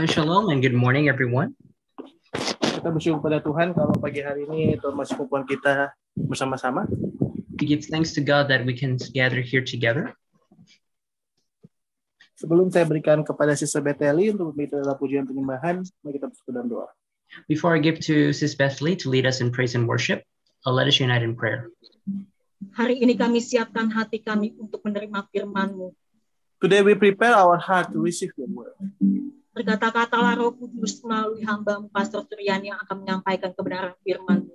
Shalom and good morning, everyone. Kita bersyukur pada Tuhan kalau pagi hari ini Tuhan masih kumpulkan kita bersama-sama. We give thanks to God that we can gather here together. Sebelum saya berikan kepada Sister Bethely untuk memimpin dalam pujian penyembahan, mari kita bersatu dalam doa. Before I give to Sis Bethely to lead us in praise and worship, let us unite in prayer. Hari ini kami siapkan hati kami untuk menerima firman-Mu. Today we prepare our heart to receive your word. Berkata-katalah Roh Kudus melalui hamba-Mu Pastor Suryani yang akan menyampaikan kebenaran firman-Mu.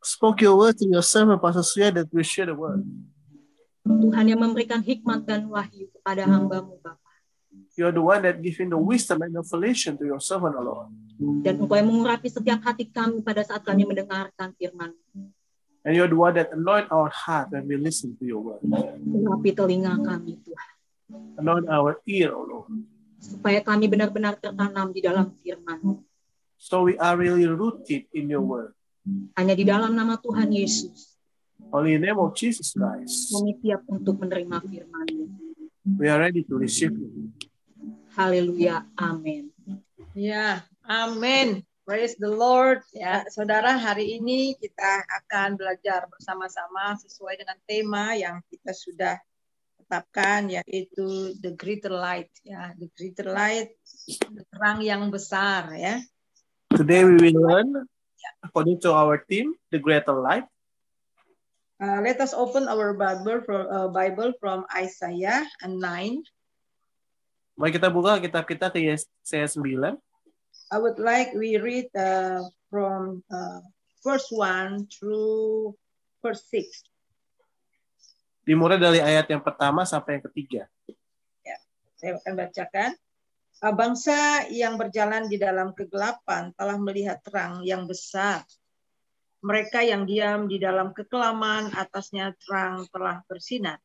Spoke your word to your servant Pastor Surya that we share the word. Tuhan yang memberikan hikmat dan wahyu kepada hamba-Mu Bapa. You are the one that giving the wisdom and revelation to your servant, O Lord. Dan Engkau yang mengurapi setiap hati kami pada saat kami mendengarkan firman-Mu. And you are the one that anoint our heart when we listen to your word. Urapi telinga kami Tuhan. Anoint our ear, O Lord. Supaya kami benar-benar tertanam di dalam firman-Mu. So we are really rooted in your word. Hanya di dalam nama Tuhan Yesus. Only in the name of Jesus Christ. Kami siap untuk menerima firman-Mu. We are ready to receive you. Haleluya. Amin. Ya, amin. Praise the Lord. Ya, saudara, hari ini kita akan belajar bersama-sama sesuai dengan tema yang kita sudah tetapkan, yaitu the greater light. Ya, the greater light, terang yang besar. Ya. Today we will learn, according to our theme, the greater light. Let us open our Bible from Isaiah 9. Mari kita buka kitab kita ke Yesaya 9. I would like we read from verse 1 through verse 6. Dimulai dari ayat yang pertama sampai yang ketiga. Ya, saya akan bacakan. Bangsa yang berjalan di dalam kegelapan telah melihat terang yang besar. Mereka yang diam di dalam kekelaman, atasnya terang telah bersinar.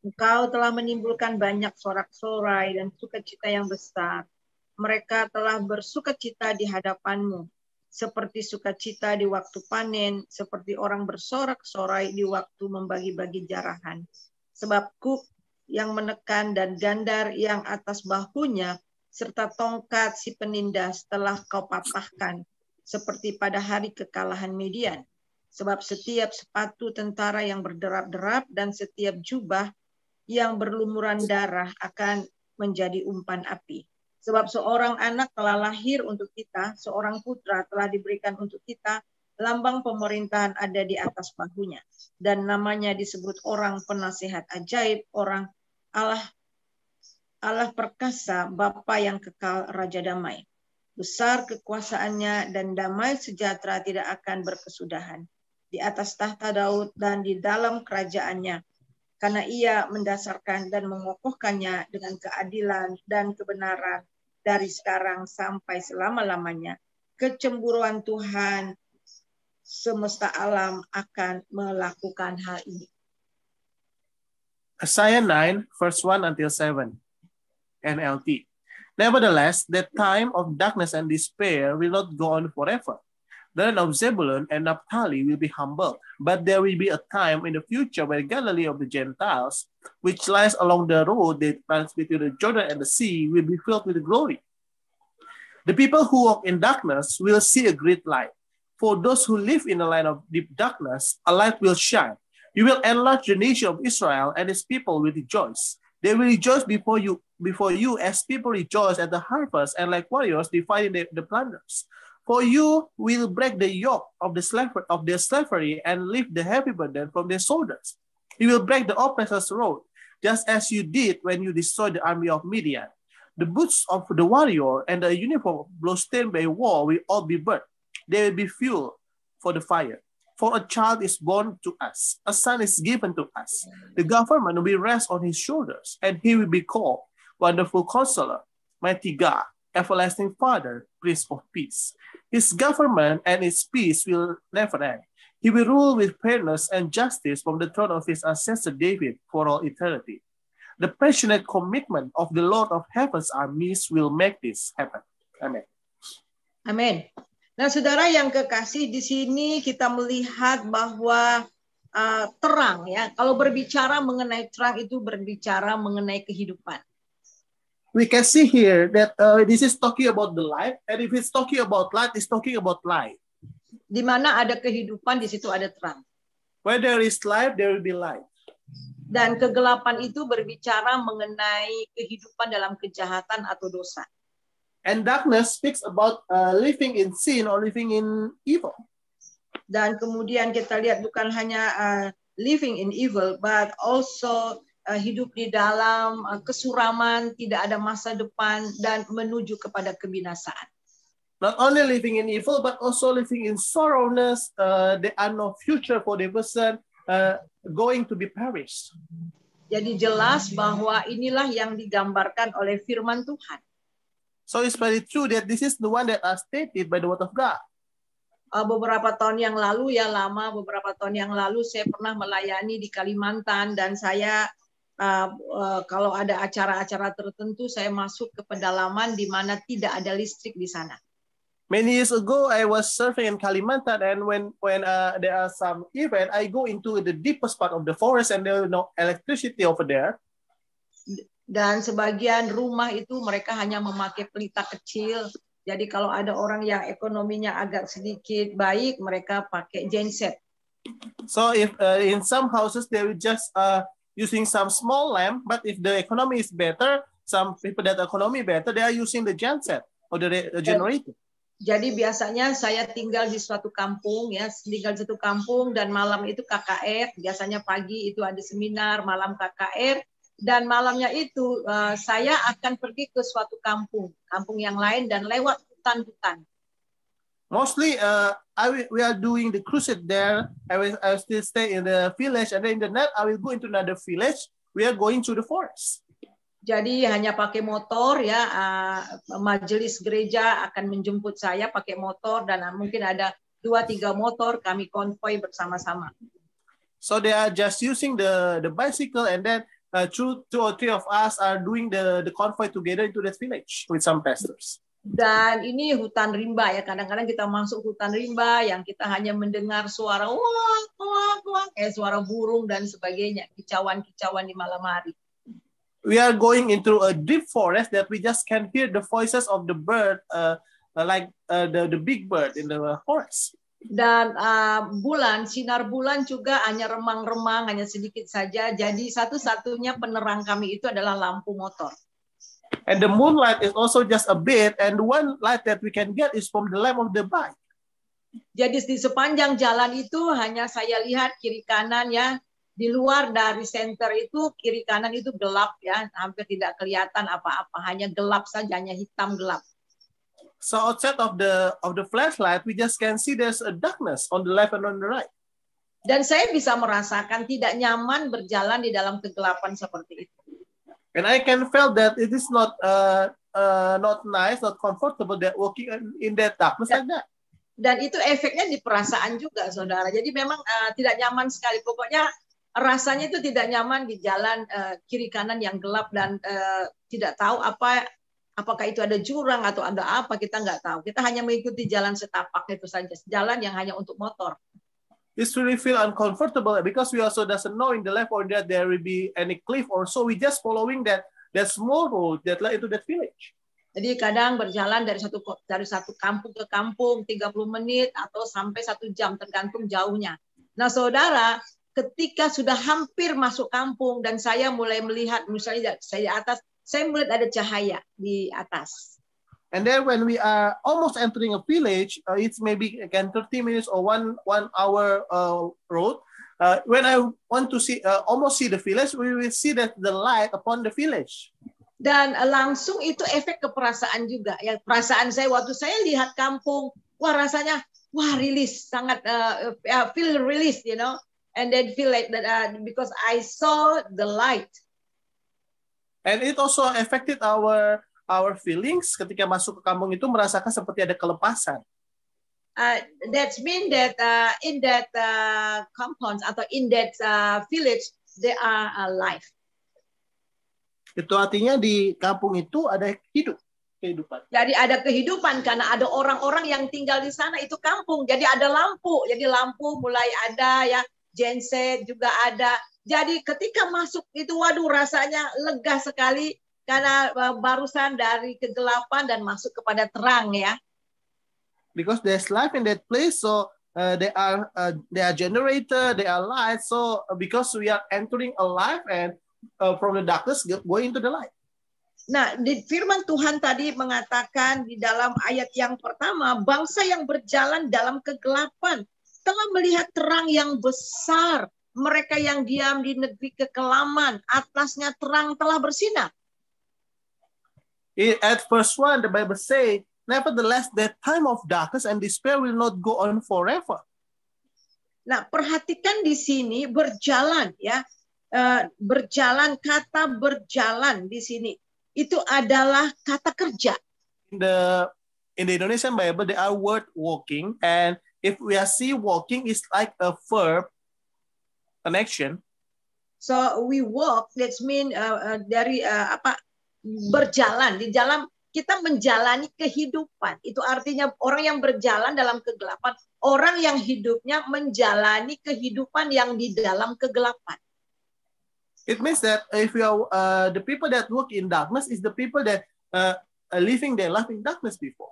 Engkau telah menimbulkan banyak sorak-sorai dan sukacita yang besar. Mereka telah bersukacita di hadapan-Mu, seperti sukacita di waktu panen, seperti orang bersorak-sorai di waktu membagi-bagi jarahan. Sebab kuk yang menekan dan gandar yang atas bahunya, serta tongkat si penindas telah Kau patahkan, seperti pada hari kekalahan Midian. Sebab setiap sepatu tentara yang berderap-derap dan setiap jubah yang berlumuran darah akan menjadi umpan api. Sebab seorang anak telah lahir untuk kita, seorang putra telah diberikan untuk kita, lambang pemerintahan ada di atas bahunya. Dan namanya disebut orang penasihat ajaib, orang Allah perkasa, Bapa yang kekal, Raja damai. Besar kekuasaannya dan damai sejahtera tidak akan berkesudahan. Di atas tahta Daud dan di dalam kerajaannya. Karena ia mendasarkan dan mengokohkannya dengan keadilan dan kebenaran dari sekarang sampai selama-lamanya. Kecemburuan Tuhan semesta alam akan melakukan hal ini. Isaiah 9, verse 1 until 7, NLT. Nevertheless, the time of darkness and despair will not go on forever. The land of Zebulun and Naphtali will be humbled, but there will be a time in the future where Galilee of the Gentiles, which lies along the road that runs between the Jordan and the sea, will be filled with glory. The people who walk in darkness will see a great light. For those who live in the land of deep darkness, a light will shine. You will enlarge the nation of Israel, and its people will rejoice. They will rejoice before you as people rejoice at the harvest, and like warriors dividing the plunders. For you will break the yoke of their slavery and lift the heavy burden from their shoulders. You will break the oppressor's rod, just as you did when you destroyed the army of Midian. The boots of the warrior and the uniform bloodstained by war will all be burnt. They will be fuel for the fire. For a child is born to us, a son is given to us. The government will rest on his shoulders, and he will be called Wonderful Counselor, Mighty God, Everlasting Father, Prince of Peace. His government and its peace will never end. He will rule with fairness and justice from the throne of his ancestor David for all eternity. The passionate commitment of the Lord of Heaven's armies will make this happen. Amen. Amin. Nah, saudara yang kekasih, di sini kita melihat bahwa terang, ya. Kalau berbicara mengenai terang itu berbicara mengenai kehidupan. we can see here that this is talking about the light, and if it's talking about light, it's talking about light. Di mana ada kehidupan, di situ ada terang. Where there is light, there will be light. Dan kegelapan itu berbicara mengenai kehidupan dalam kejahatan atau dosa. And darkness speaks about living in sin or living in evil. Dan kemudian kita lihat bukan hanya living in evil, but also hidup di dalam kesuraman, tidak ada masa depan, dan menuju kepada kebinasaan. Not only living in evil, but also living in sorrowness. There are no future for the person going to be perished. Jadi jelas bahwa inilah yang digambarkan oleh firman Tuhan. So it's very true that this is the one that are stated by the word of God. Beberapa tahun yang lalu, beberapa tahun yang lalu saya pernah melayani di Kalimantan, dan saya kalau ada acara-acara tertentu saya masuk ke pedalaman di mana tidak ada listrik di sana. Many years ago, I was surfing in Kalimantan, and when there are some event, I go into the deepest part of the forest, and there is no electricity over there. Dan sebagian rumah itu mereka hanya memakai pelita kecil. Jadi kalau ada orang yang ekonominya agak sedikit baik, mereka pakai genset. So if in some houses they will just using some small lamp, but if the economy is better, some people that economy better, they are using the genset or the generator. Jadi biasanya saya tinggal di suatu kampung, tinggal di satu kampung, dan malam itu KKR. Biasanya pagi itu ada seminar, malam KKR. Dan malamnya itu saya akan pergi ke suatu kampung yang lain, dan lewat hutan-hutan. Mostly, we are doing the crusade there. I will still stay in the village, and then in the night I will go into another village. We are going to the forest. Jadi hanya pakai motor, majelis gereja akan menjemput saya pakai motor, dan mungkin ada 2-3 motor, kami konvoy bersama-sama. So they are just using the bicycle, and then 2 or 3 of us are doing the convoy together into that village with some pastors. Dan ini hutan rimba kadang-kadang kita masuk hutan rimba yang kita hanya mendengar suara wak wak wak, suara burung dan sebagainya, kicauan-kicauan di malam hari. We are going into a deep forest that we just can hear the voices of the bird, like the big bird in the forest. Dan sinar bulan juga hanya remang-remang, hanya sedikit saja. Jadi satu-satunya penerang kami itu adalah lampu motor. And the moonlight is also just a bit, and the one light that we can get is from the lamp of the bike. Jadi di sepanjang jalan itu hanya saya lihat kiri kanan di luar dari center itu kiri kanan itu gelap hampir tidak kelihatan apa-apa, hanya gelap saja, hanya hitam gelap. So outside of the flashlight, we just can see there's a darkness on the left and on the right. Dan saya bisa merasakan tidak nyaman berjalan di dalam kegelapan seperti itu. And I can feel that it is not nice, not comfortable that walking in that darkness like that. Dan itu efeknya di perasaan juga, saudara. Jadi memang tidak nyaman sekali. Pokoknya rasanya itu tidak nyaman di jalan kiri kanan yang gelap, dan tidak tahu apakah itu ada jurang atau ada apa, kita nggak tahu. Kita hanya mengikuti jalan setapak itu saja, jalan yang hanya untuk motor. It's really feel uncomfortable because we also doesn't know in the left or that there will be any cliff or so. We just following that small road that led into that village. Jadi kadang berjalan dari satu kampung ke kampung 30 menit atau sampai 1 jam tergantung jauhnya. Nah, saudara, ketika sudah hampir masuk kampung dan saya mulai melihat, misalnya saya di atas, saya melihat ada cahaya di atas. And then when we are almost entering a village, it's maybe again 30 minutes or one hour road. When I want to almost see the village, we will see that the light upon the village. Dan langsung itu efek ke perasaan juga. Perasaan saya waktu saya lihat kampung, rasanya release, sangat feel release, and then feel like that because I saw the light. And it also affected our feelings ketika masuk ke kampung itu, merasakan seperti ada kelepasan. That mean that in that compounds atau in that village there are alive. Itu artinya di kampung itu ada kehidupan. Jadi ada kehidupan karena ada orang-orang yang tinggal di sana, itu kampung. Jadi ada lampu. Jadi lampu mulai ada genset juga ada. Jadi ketika masuk itu rasanya lega sekali. karena barusan dari kegelapan dan masuk kepada terang ya. Because there's life in that place, so they are generator, they are light. So because we are entering a life and from the darkness going into the light. Nah, di firman Tuhan tadi mengatakan di dalam ayat yang pertama, bangsa yang berjalan dalam kegelapan telah melihat terang yang besar. Mereka yang diam di negeri kekelaman, atasnya terang telah bersinar. At verse 1, the Bible says, nevertheless, that time of darkness and despair will not go on forever. Nah, perhatikan di sini berjalan ya. Berjalan, kata berjalan di sini itu adalah kata kerja. In the Indonesian Bible, there are word walking, and if we see walking is like a verb, an action. So we walk, that's mean dari berjalan di dalam kita menjalani kehidupan. Itu artinya orang yang berjalan dalam kegelapan, orang yang hidupnya menjalani kehidupan yang di dalam kegelapan. It means that if you are the people that walk in darkness is the people that are living their life in darkness before.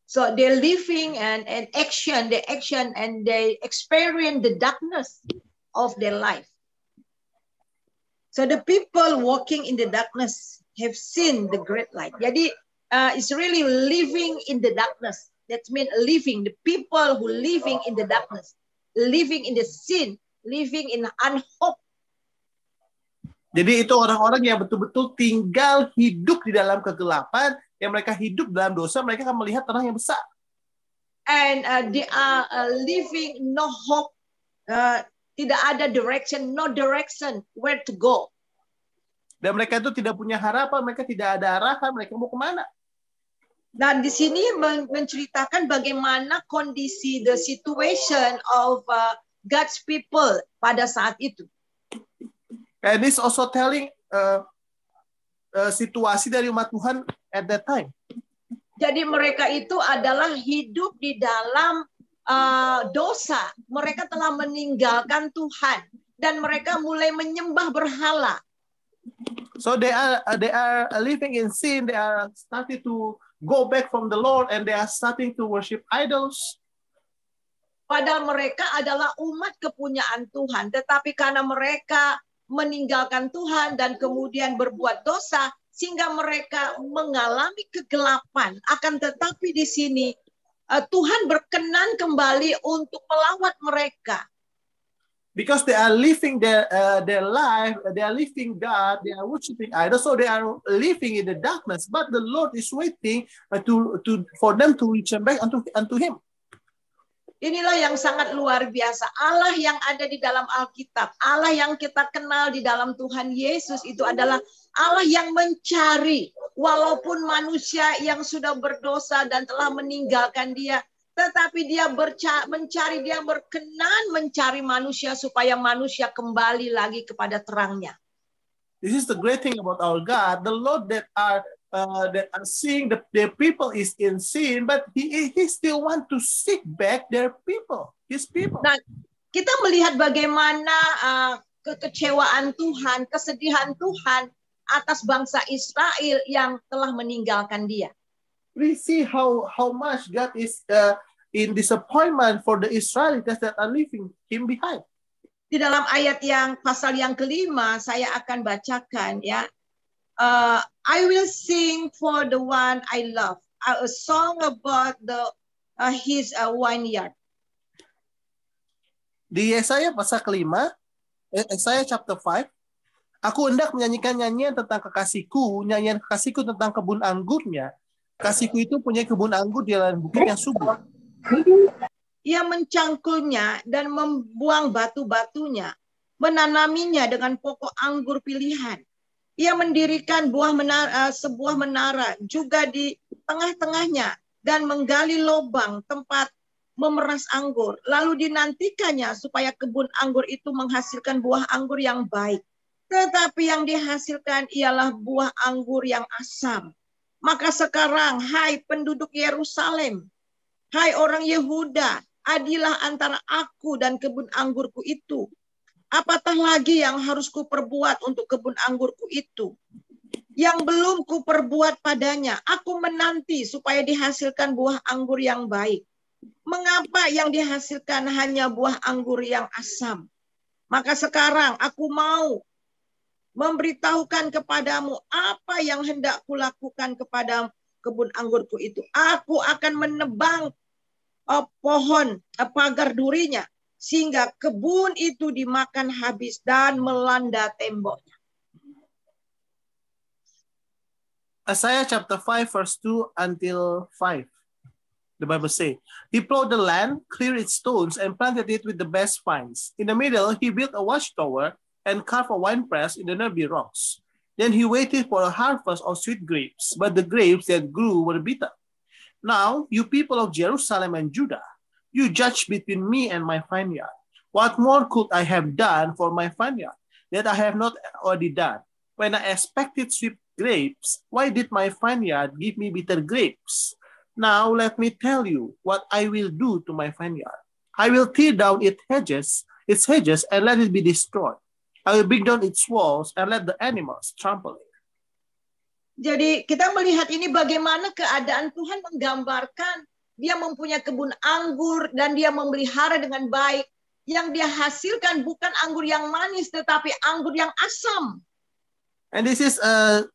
So they're living and action, and they experience the darkness of their life. So the people walking in the darkness have seen the great light. Jadi it's really living in the darkness. That means living, the people who living in the darkness, living in the sin, living in unhope. Jadi itu orang-orang yang betul-betul tinggal hidup di dalam kegelapan, yang mereka hidup dalam dosa, mereka akan melihat terang yang besar. And they are living no hope. Tidak ada direction, no direction where to go. Dan mereka itu tidak punya harapan, mereka tidak ada arahan, mereka mau kemana. Dan di sini menceritakan bagaimana kondisi, the situation of God's people pada saat itu. And this also telling situasi dari umat Tuhan at that time. Jadi mereka itu adalah hidup di dalam dosa. Mereka telah meninggalkan Tuhan dan mereka mulai menyembah berhala. So they are living in sin. They are starting to go back from the Lord and they are starting to worship idols. Padahal mereka adalah umat kepunyaan Tuhan, tetapi karena mereka meninggalkan Tuhan dan kemudian berbuat dosa, sehingga mereka mengalami kegelapan. Akan tetapi di sini Tuhan berkenan kembali untuk melawat mereka. Because they are living their life, they are living God, they are worshiping idols, so they are living in the darkness. But the Lord is waiting for them to return back unto Him. Inilah yang sangat luar biasa. Allah yang ada di dalam Alkitab, Allah yang kita kenal di dalam Tuhan Yesus itu adalah Allah yang mencari, walaupun manusia yang sudah berdosa dan telah meninggalkan Dia, tetapi Dia mencari, Dia berkenan mencari manusia supaya manusia kembali lagi kepada terangnya. This is the great thing about our God, the Lord that are seeing their people is in sin, but He still want to seek back their people, His people. Nah, kita melihat bagaimana kekecewaan Tuhan, kesedihan Tuhan atas bangsa Israel yang telah meninggalkan Dia. We see how much God is in disappointment for the Israelites that are leaving Him behind. Di dalam ayat yang pasal yang kelima saya akan bacakan ya. I will sing for the one I love, a song about his vineyard. Di Yesaya pasal kelima, Yesaya chapter 5, aku hendak menyanyikan nyanyian tentang kekasihku, nyanyian kekasihku tentang kebun anggurnya. Kasihku itu punya kebun anggur di dalam bukit yang subur. Ia mencangkulnya dan membuang batu-batunya, menanaminya dengan pokok anggur pilihan. Ia mendirikan sebuah menara juga di tengah-tengahnya dan menggali lubang tempat memeras anggur. Lalu dinantikannya supaya kebun anggur itu menghasilkan buah anggur yang baik. Tetapi yang dihasilkan ialah buah anggur yang asam. Maka sekarang, hai penduduk Yerusalem, hai orang Yehuda, adilah antara aku dan kebun anggurku itu. Apatah lagi yang harus kuperbuat untuk kebun anggurku itu? yang belum kuperbuat padanya. Aku menanti supaya dihasilkan buah anggur yang baik. Mengapa yang dihasilkan hanya buah anggur yang asam? Maka sekarang aku mau memberitahukan kepadamu apa yang hendak kulakukan kepada kebun anggurku itu. Aku akan menebang pohon pagar durinya, sehingga kebun itu dimakan habis dan melanda temboknya. Isaiah chapter 5 verse 2 until 5. The Bible says, he plowed the land, cleared its stones, and planted it with the best vines. In the middle, he built a watchtower and carved a winepress in the nearby rocks. Then he waited for a harvest of sweet grapes, but the grapes that grew were bitter. Now, you people of Jerusalem and Judah, you judge between me and my vineyard. What more could I have done for my vineyard that I have not already done? When I expected sweet grapes, why did my vineyard give me bitter grapes? Now let me tell you what I will do to my vineyard. I will tear down its hedges, and let it be destroyed. I will break down its walls and let the animals trample it. Jadi kita melihat ini bagaimana keadaan Tuhan menggambarkan dia mempunyai kebun anggur dan dia memelihara dengan baik. Yang dia hasilkan bukan anggur yang manis tetapi anggur yang asam. And this is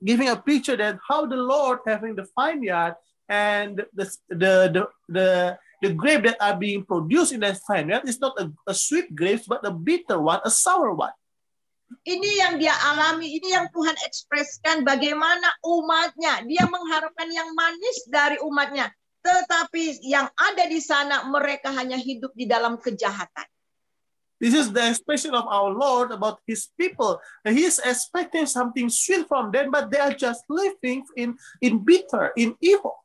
giving a picture that how the Lord having the vineyard and the grape that are being produced in that vineyard is not a sweet grapes but a bitter one, a sour one. Ini yang dia alami, ini yang Tuhan ekspresikan bagaimana umatnya. Dia mengharapkan yang manis dari umatnya. Tetapi yang ada di sana mereka hanya hidup di dalam kejahatan. This is the expression of our Lord about his people. He is expecting something sweet from them, but they are just living in bitter, in evil.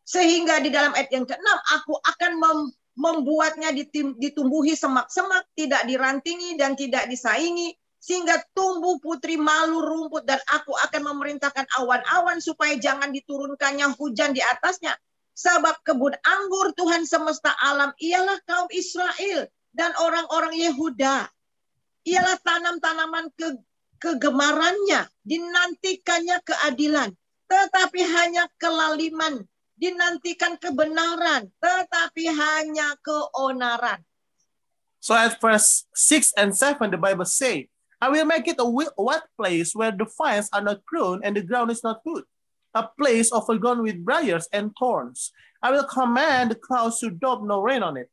Sehingga di dalam ayat yang ke-6, aku akan membuatnya ditumbuhi semak-semak, tidak dirantingi dan tidak disaingi, sehingga tumbuh putri malu rumput, dan aku akan memerintahkan awan-awan supaya jangan diturunkannya hujan di atasnya. Sebab kebun anggur Tuhan semesta alam ialah kaum Israel dan orang-orang Yehuda. Ialah tanam-tanaman kegemarannya, dinantikannya keadilan, tetapi hanya kelaliman, dinantikan kebenaran, tetapi hanya keonaran. So at verse 6 and 7, the Bible says, I will make it a wet place where the vines are not grown and the ground is not good, a place overgrown with briars and thorns. I will command the clouds to drop no rain on it.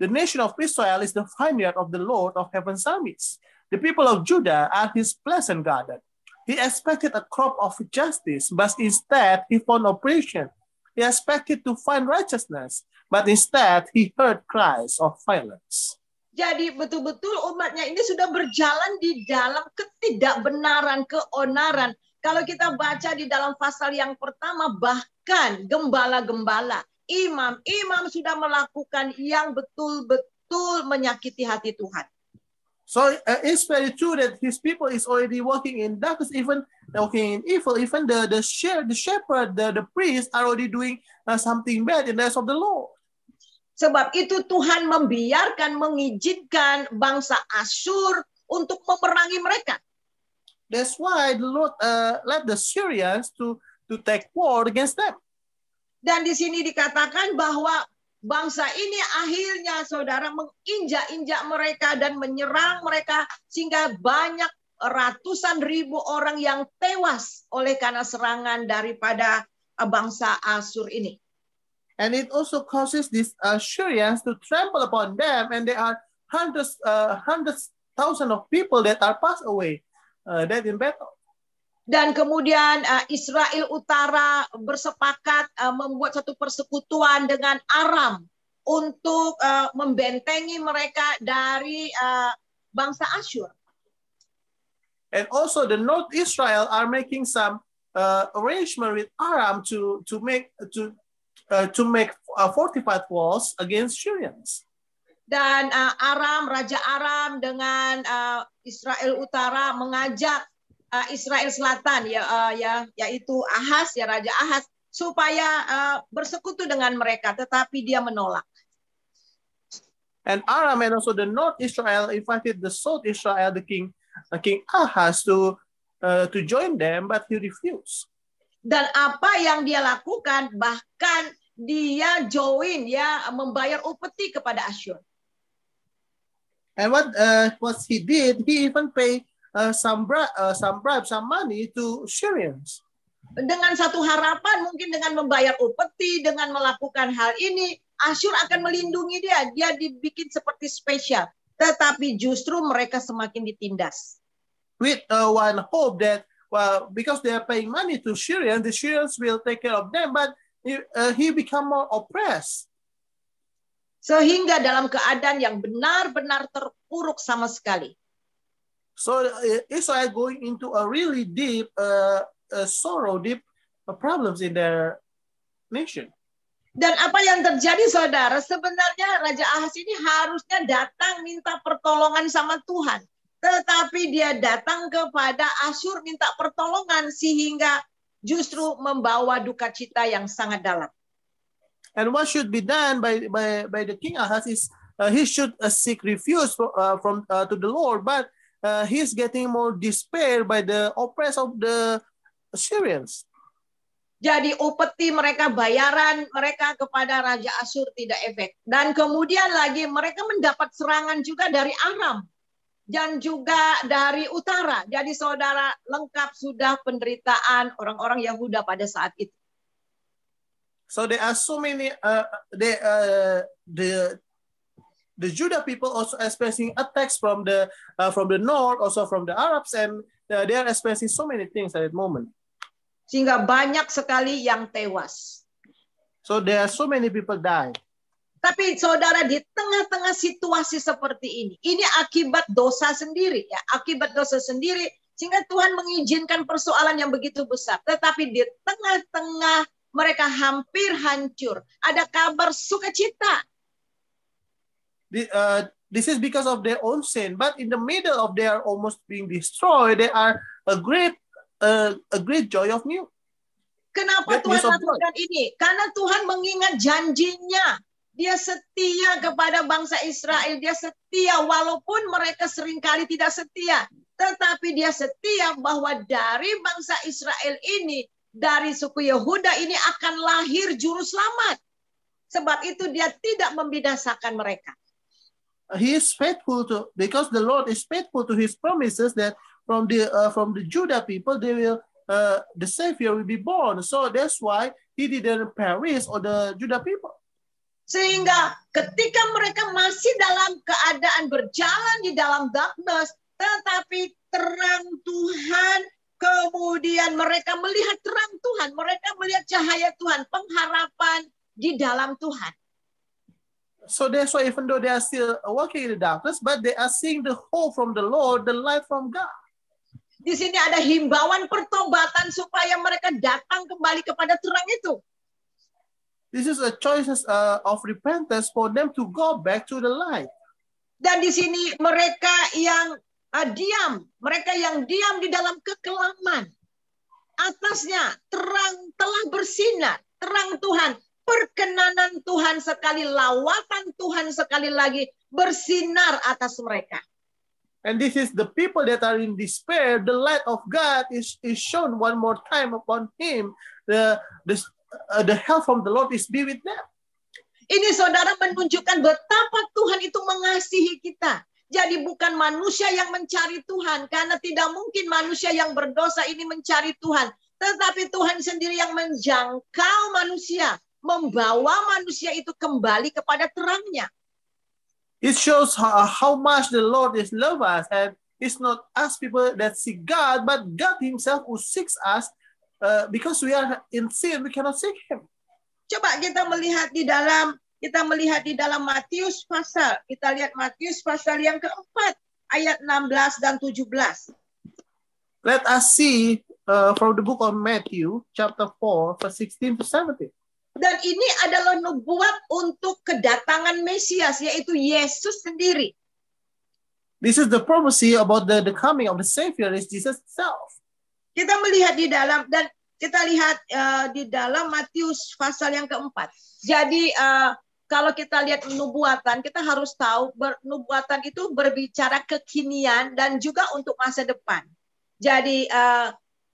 The nation of Israel is the vineyard of the Lord of heaven's armies. The people of Judah are his pleasant garden. He expected a crop of justice, but instead he found oppression. He expected to find righteousness, but instead he heard cries of violence. Jadi betul-betul umatnya ini sudah berjalan di dalam ketidakbenaran, keonaran. Kalau kita baca di dalam pasal yang pertama, bahkan gembala-gembala, imam sudah melakukan yang betul-betul menyakiti hati Tuhan. So it's very true that his people is already walking in darkness, even walking in evil. Even the shepherd, the priest are already doing something bad in the eyes of the Lord. Sebab itu Tuhan mengizinkan bangsa Asyur untuk memerangi mereka. That's why the Lord let the Syrians to take war against them. Dan di sini dikatakan bahwa bangsa ini akhirnya saudara menginjak-injak mereka dan menyerang mereka sehingga banyak ratusan ribu orang yang tewas oleh karena serangan daripada bangsa Asyur ini. And it also causes these Syrians to trample upon them, and there are hundreds thousands of people that are passed away dead in battle. Dan kemudian Israel Utara bersepakat membuat satu persekutuan dengan Aram untuk membentengi mereka dari bangsa Asyur. And also the North Israel are making some arrangement with Aram to make fortified walls against Syrians. Dan Raja Aram dengan Israel Utara mengajak Israel Selatan yaitu Ahaz, Raja Ahaz, supaya bersekutu dengan mereka, tetapi dia menolak. And Aram and also the North Israel invited the South Israel, the king Ahaz, to to join them, but he refused. Dan apa yang dia lakukan, bahkan dia join, ya, membayar upeti kepada Asyur. And what he did, he even paid some bribe, some money to Syrians. Dengan satu harapan, mungkin dengan membayar upeti, dengan melakukan hal ini, Asyur akan melindungi dia. Dia dibikin seperti spesial. Tetapi justru mereka semakin ditindas. With one hope that, well, because they are paying money to Syrians, the Syrians will take care of them, but he become more oppressed. Sehingga dalam keadaan yang benar-benar terpuruk sama sekali. So Israel going into a really deep sorrow, deep problems in their nation. Dan apa yang terjadi, saudara, sebenarnya Raja Ahaz ini harusnya datang minta pertolongan sama Tuhan. Tetapi dia datang kepada Asyur minta pertolongan sehingga justru membawa duka cita yang sangat dalam. And what should be done by the king Ahaz is he should seek refuge from to the Lord, but he's getting more despair by the oppress of the Syrians. Jadi upeti mereka, bayaran mereka kepada Raja Asyur tidak efek. Dan kemudian lagi mereka mendapat serangan juga dari Aram dan juga dari utara. Jadi saudara, lengkap sudah penderitaan orang-orang Yahuda pada saat itu. So there are so many the Judah people also experiencing attacks from the north, also from the Arabs, and they are experiencing so many things at that moment. Sehingga banyak sekali yang tewas. So there are so many people die. Tapi saudara, di tengah-tengah situasi seperti ini akibat dosa sendiri, ya, akibat dosa sendiri, sehingga Tuhan mengizinkan persoalan yang begitu besar. Tetapi di tengah-tengah mereka hampir hancur, ada kabar sukacita. This is because of their own sin, but in the middle of their almost being destroyed, they are a great joy of new. Kenapa Tuhan lakukan ini? Karena Tuhan mengingat janjinya. Dia setia kepada bangsa Israel. Dia setia walaupun mereka seringkali tidak setia. Tetapi dia setia bahwa dari bangsa Israel ini, dari suku Yehuda ini akan lahir juru selamat. Sebab itu dia tidak membinasakan mereka. He is faithful to, because the Lord is faithful to his promises that from the Judah people, they will the Savior will be born. So that's why he didn't perish on the Judah people. Sehingga ketika mereka masih dalam keadaan berjalan di dalam darkness, tetapi terang Tuhan, kemudian mereka melihat terang Tuhan, mereka melihat cahaya Tuhan, pengharapan di dalam Tuhan. So that's why even though they are still walking in the darkness, but they are seeing the hope from the Lord, the light from God. Di sini ada himbauan pertobatan supaya mereka datang kembali kepada terang itu. This is a choice of repentance for them to go back to the light. Dan di sini mereka yang diam di dalam kekelaman. Atasnya terang telah bersinar, terang Tuhan, perkenanan Tuhan sekali, lawatan Tuhan sekali lagi bersinar atas mereka. And this is the people that are in despair. The light of God is shown one more time upon him. The help from the Lord is be with them. Ini saudara menunjukkan betapa Tuhan itu mengasihi kita. Jadi bukan manusia yang mencari Tuhan, karena tidak mungkin manusia yang berdosa ini mencari Tuhan. Tetapi Tuhan sendiri yang menjangkau manusia, membawa manusia itu kembali kepada terangnya. It shows how much the Lord is love us, and it's not us people that seek God, but God himself who seeks us, because we are in sin, we cannot seek him. Coba kita melihat di dalam Matius pasal, kita lihat Matius pasal yang keempat, ayat 16 dan 17. Let us see from the book of Matthew, chapter 4, verse 16 to 17. Dan ini adalah nubuat untuk kedatangan Mesias, yaitu Yesus sendiri. This is the prophecy about the coming of the Savior, is Jesus himself. Kita melihat di dalam, dan kita lihat di dalam Matius pasal yang keempat. Jadi kalau kita lihat nubuatan, kita harus tahu nubuatan itu berbicara kekinian dan juga untuk masa depan. Jadi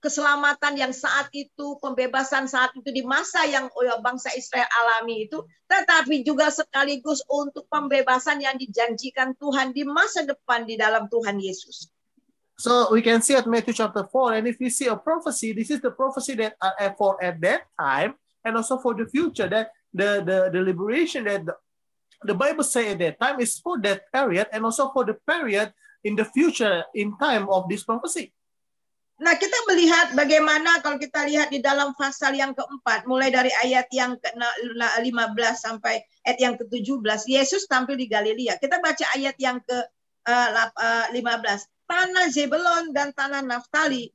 keselamatan yang saat itu, pembebasan saat itu di masa yang bangsa Israel alami itu, tetapi juga sekaligus untuk pembebasan yang dijanjikan Tuhan di masa depan di dalam Tuhan Yesus. So we can see at Matthew chapter 4, and if we see a prophecy, this is the prophecy that for at that time, and also for the future, that the liberation that the Bible say at that time is for that period, and also for the period in the future in time of this prophecy. Nah, kita melihat bagaimana kalau kita lihat di dalam pasal yang keempat, mulai dari ayat yang ke-15 sampai ayat yang ke-17, Yesus tampil di Galilea. Kita baca ayat yang ke-15. Tanah Zebulon dan tanah Naftali,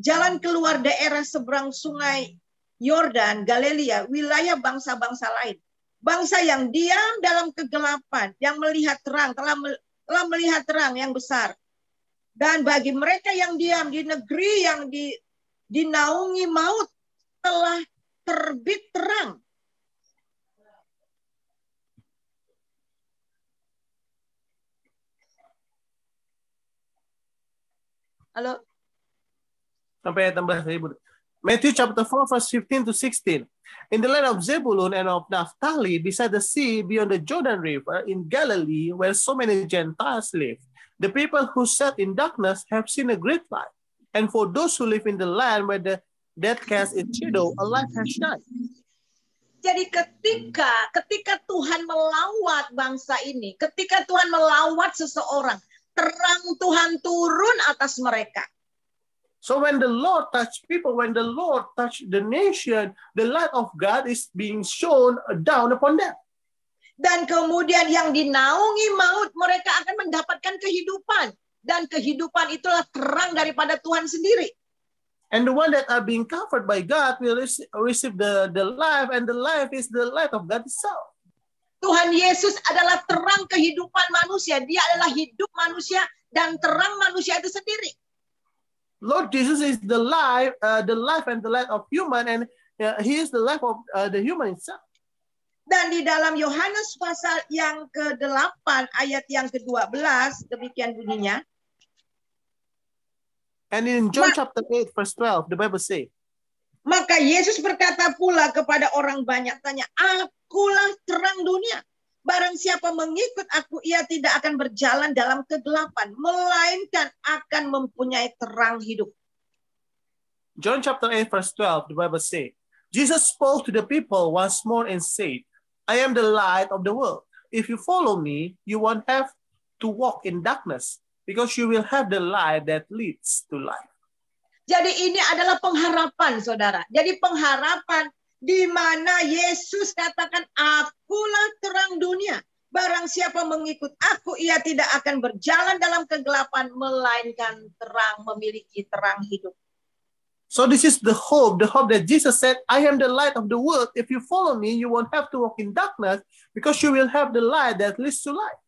jalan keluar daerah seberang sungai Yordan, Galilea, wilayah bangsa-bangsa lain. Bangsa yang diam dalam kegelapan, yang melihat terang, telah melihat terang yang besar. Dan bagi mereka yang diam di negeri yang dinaungi maut, telah terbit terang. Halo? Sampai ayat 16. Matthew chapter 4, verse 15 to 16. In the land of Zebulun and of Naphtali, beside the sea, beyond the Jordan River, in Galilee, where so many Gentiles live, the people who sat in darkness have seen a great light. And for those who live in the land where the death cast its shadow, a light has shined. Jadi ketika Tuhan melawat bangsa ini, ketika Tuhan melawat seseorang, terang Tuhan turun atas mereka. So when the Lord touched people, when the Lord touched the nation, the light of God is being shown down upon them. Dan kemudian yang dinaungi maut, mereka akan mendapatkan kehidupan. Dan kehidupan itulah terang daripada Tuhan sendiri. And the one that are being covered by God will receive the life, and the life is the light of God itself. Tuhan Yesus adalah terang kehidupan manusia. Dia adalah hidup manusia dan terang manusia itu sendiri. Lord Jesus is the life and the light of human, and He is the life of the human itself. Dan di dalam Yohanes pasal yang ke-8 ayat yang ke-12 demikian bunyinya. And in John chapter 8 verse 12 the Bible say, maka Yesus berkata pula kepada orang banyak tanya, akulah terang dunia. Barang siapa mengikut aku, ia tidak akan berjalan dalam kegelapan, melainkan akan mempunyai terang hidup. John chapter 8 verse 12 the Bible say, Jesus spoke to the people once more and said, I am the light of the world. If you follow me, you won't have to walk in darkness, because you will have the light that leads to life. Jadi ini adalah pengharapan, saudara. Jadi pengharapan di mana Yesus katakan, akulah terang dunia. Barang siapa mengikut aku, ia tidak akan berjalan dalam kegelapan, melainkan terang, memiliki terang hidup. So this is the hope that Jesus said, I am the light of the world. If you follow me, you won't have to walk in darkness, because you will have the light that leads to life.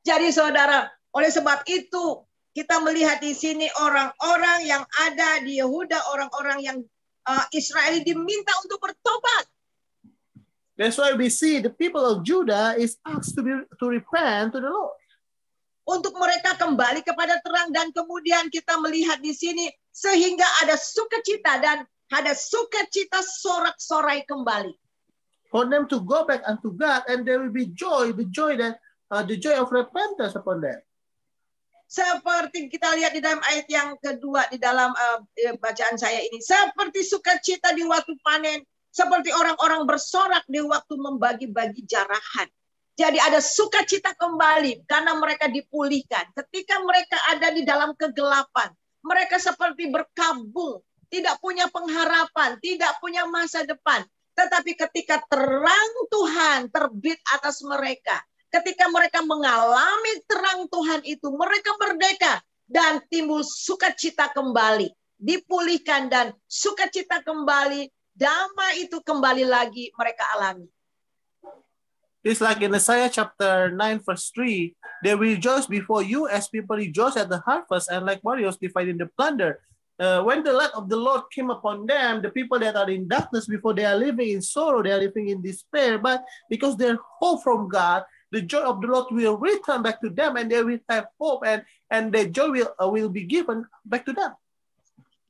Jadi saudara, oleh sebab itu kita melihat di sini orang-orang yang ada di Yehuda, orang-orang yang Israel diminta untuk bertobat. That's why we see the people of Judah is asked to repent to the Lord. Untuk mereka kembali kepada terang, dan kemudian kita melihat di sini sehingga ada sukacita dan ada sukacita sorak-sorai kembali. For them to go back unto God, and there will be joy, the joy of repentance upon them. Seperti kita lihat di dalam ayat yang kedua di dalam bacaan saya ini, seperti sukacita di waktu panen, seperti orang-orang bersorak di waktu membagi-bagi jarahan. Jadi ada sukacita kembali karena mereka dipulihkan. Ketika mereka ada di dalam kegelapan, mereka seperti berkabung, tidak punya pengharapan, tidak punya masa depan. Tetapi ketika terang Tuhan terbit atas mereka, ketika mereka mengalami terang Tuhan itu, mereka merdeka dan timbul sukacita kembali, dipulihkan dan sukacita kembali, damai itu kembali lagi mereka alami. It's like in Isaiah chapter 9 verse 3, they rejoice before you as people rejoice at the harvest, and like warriors dividing the plunder. When the light of the Lord came upon them, the people that are in darkness before, they are living in sorrow, they are living in despair, but because they hope from God, the joy of the Lord will return back to them, and they will have hope, and their joy will be given back to them.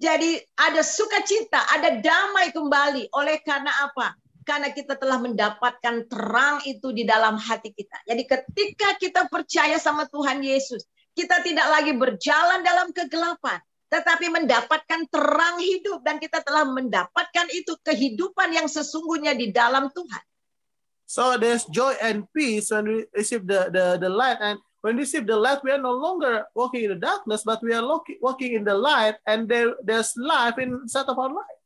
Jadi ada sukacita, ada damai kembali. Oleh karena apa? Karena kita telah mendapatkan terang itu di dalam hati kita. Jadi ketika kita percaya sama Tuhan Yesus, kita tidak lagi berjalan dalam kegelapan, tetapi mendapatkan terang hidup. Dan kita telah mendapatkan itu kehidupan yang sesungguhnya di dalam Tuhan. So there's joy and peace when we receive the light. And when we receive the light, we are no longer walking in the darkness, but we are walking in the light. And there's life inside of our life.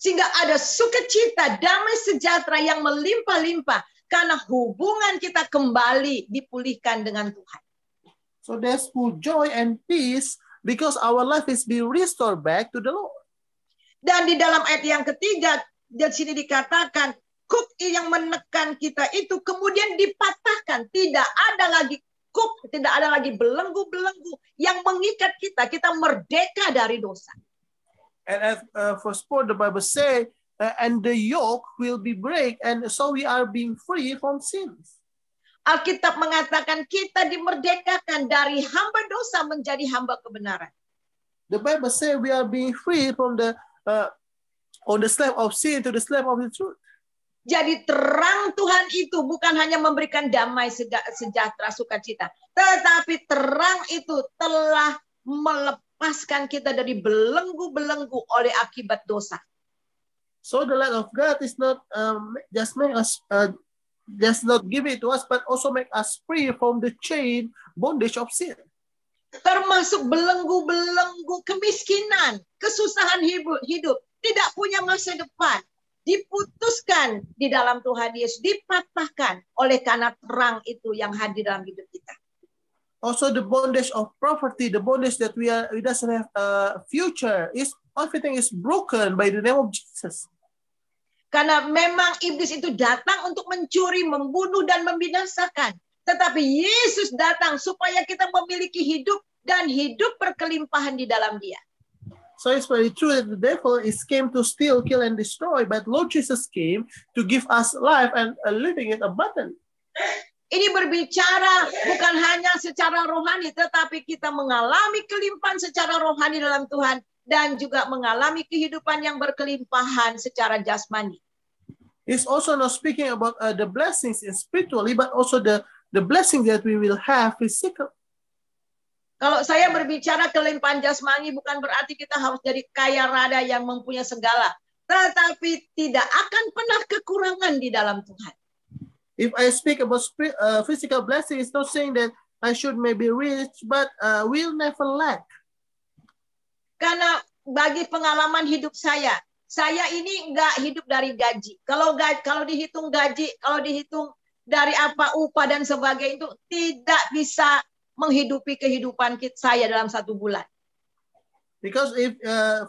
Sehingga ada sukacita, damai sejahtera yang melimpah-limpah. Karena hubungan kita kembali dipulihkan dengan Tuhan. So there's full joy and peace because our life is being restored back to the Lord. Dan di dalam ayat yang ketiga, di sini dikatakan, kuk yang menekan kita itu kemudian dipatahkan. Tidak ada lagi kuk, tidak ada lagi belenggu-belenggu yang mengikat kita. Kita merdeka dari dosa. And as verse 4, the Bible says, and the yoke will be break, and so we are being free from sins. Alkitab mengatakan kita dimerdekakan dari hamba dosa menjadi hamba kebenaran. The Bible says we are being free from the slave of sin to the slave of the truth. Jadi terang Tuhan itu bukan hanya memberikan damai sejahtera sukacita, tetapi terang itu telah melepaskan kita dari belenggu-belenggu oleh akibat dosa. So the light of God is not just make us just not give it to us, but also make us free from the chain bondage of sin. Termasuk belenggu-belenggu kemiskinan, kesusahan hidup, tidak punya masa depan, diputuskan di dalam Tuhan Yesus, dipatahkan oleh karena terang itu yang hadir dalam hidup kita. Also the bondage of property, the bondage that we doesn't have a future, everything is broken by the name of Jesus. Karena memang iblis itu datang untuk mencuri, membunuh, dan membinasakan. Tetapi Yesus datang supaya kita memiliki hidup dan hidup berkelimpahan di dalam Dia. So it's very true that the devil came to steal, kill, and destroy, but Lord Jesus came to give us life and living it abundantly. Ini berbicara bukan hanya secara rohani, tetapi kita mengalami kelimpahan secara rohani dalam Tuhan dan juga mengalami kehidupan yang berkelimpahan secara jasmani. It's also not speaking about the blessings spiritually, but also the blessings that we will have physically. Kalau saya berbicara kelimpahan jasmani, bukan berarti kita harus jadi kaya raya yang mempunyai segala, tetapi tidak akan pernah kekurangan di dalam Tuhan. If I speak about physical blessing, it's not saying that I should maybe rich, but will never lack. Karena bagi pengalaman hidup saya ini nggak hidup dari gaji. Kalau dihitung gaji, kalau dihitung dari apa upah dan sebagainya itu tidak bisa menghidupi kehidupan saya dalam 1 bulan. Because if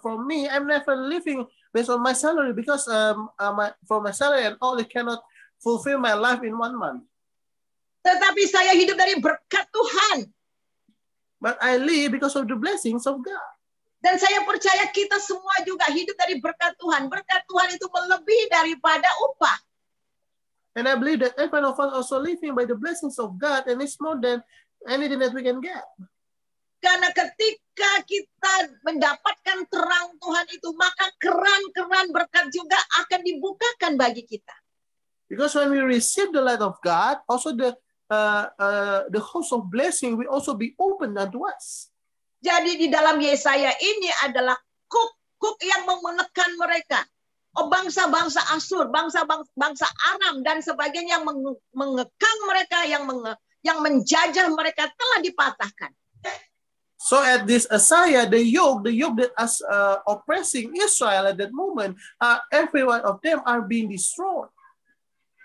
for me, I'm never living based on my salary because for my salary and all, it cannot fulfill my life in 1 month. Tetapi saya hidup dari berkat Tuhan. But I live because of the blessings of God. Dan saya percaya kita semua juga hidup dari berkat Tuhan. Berkat Tuhan itu melebihi daripada upah. And I believe that every one of us also living by the blessings of God, and it's more than anything that we can get. Karena ketika kita mendapatkan terang Tuhan itu, maka keran-keran berkat juga akan dibukakan bagi kita. Because when we receive the light of God, also the host of blessing will also be opened unto us. Jadi di dalam Yesaya ini adalah kuk yang menekan mereka. Oh, bangsa-bangsa Asyur, bangsa Aram dan sebagainya yang mengekang mereka, yang menjajah mereka telah dipatahkan. So at this Isaiah, the yoke that is oppressing Israel at that moment, every one of them are being destroyed.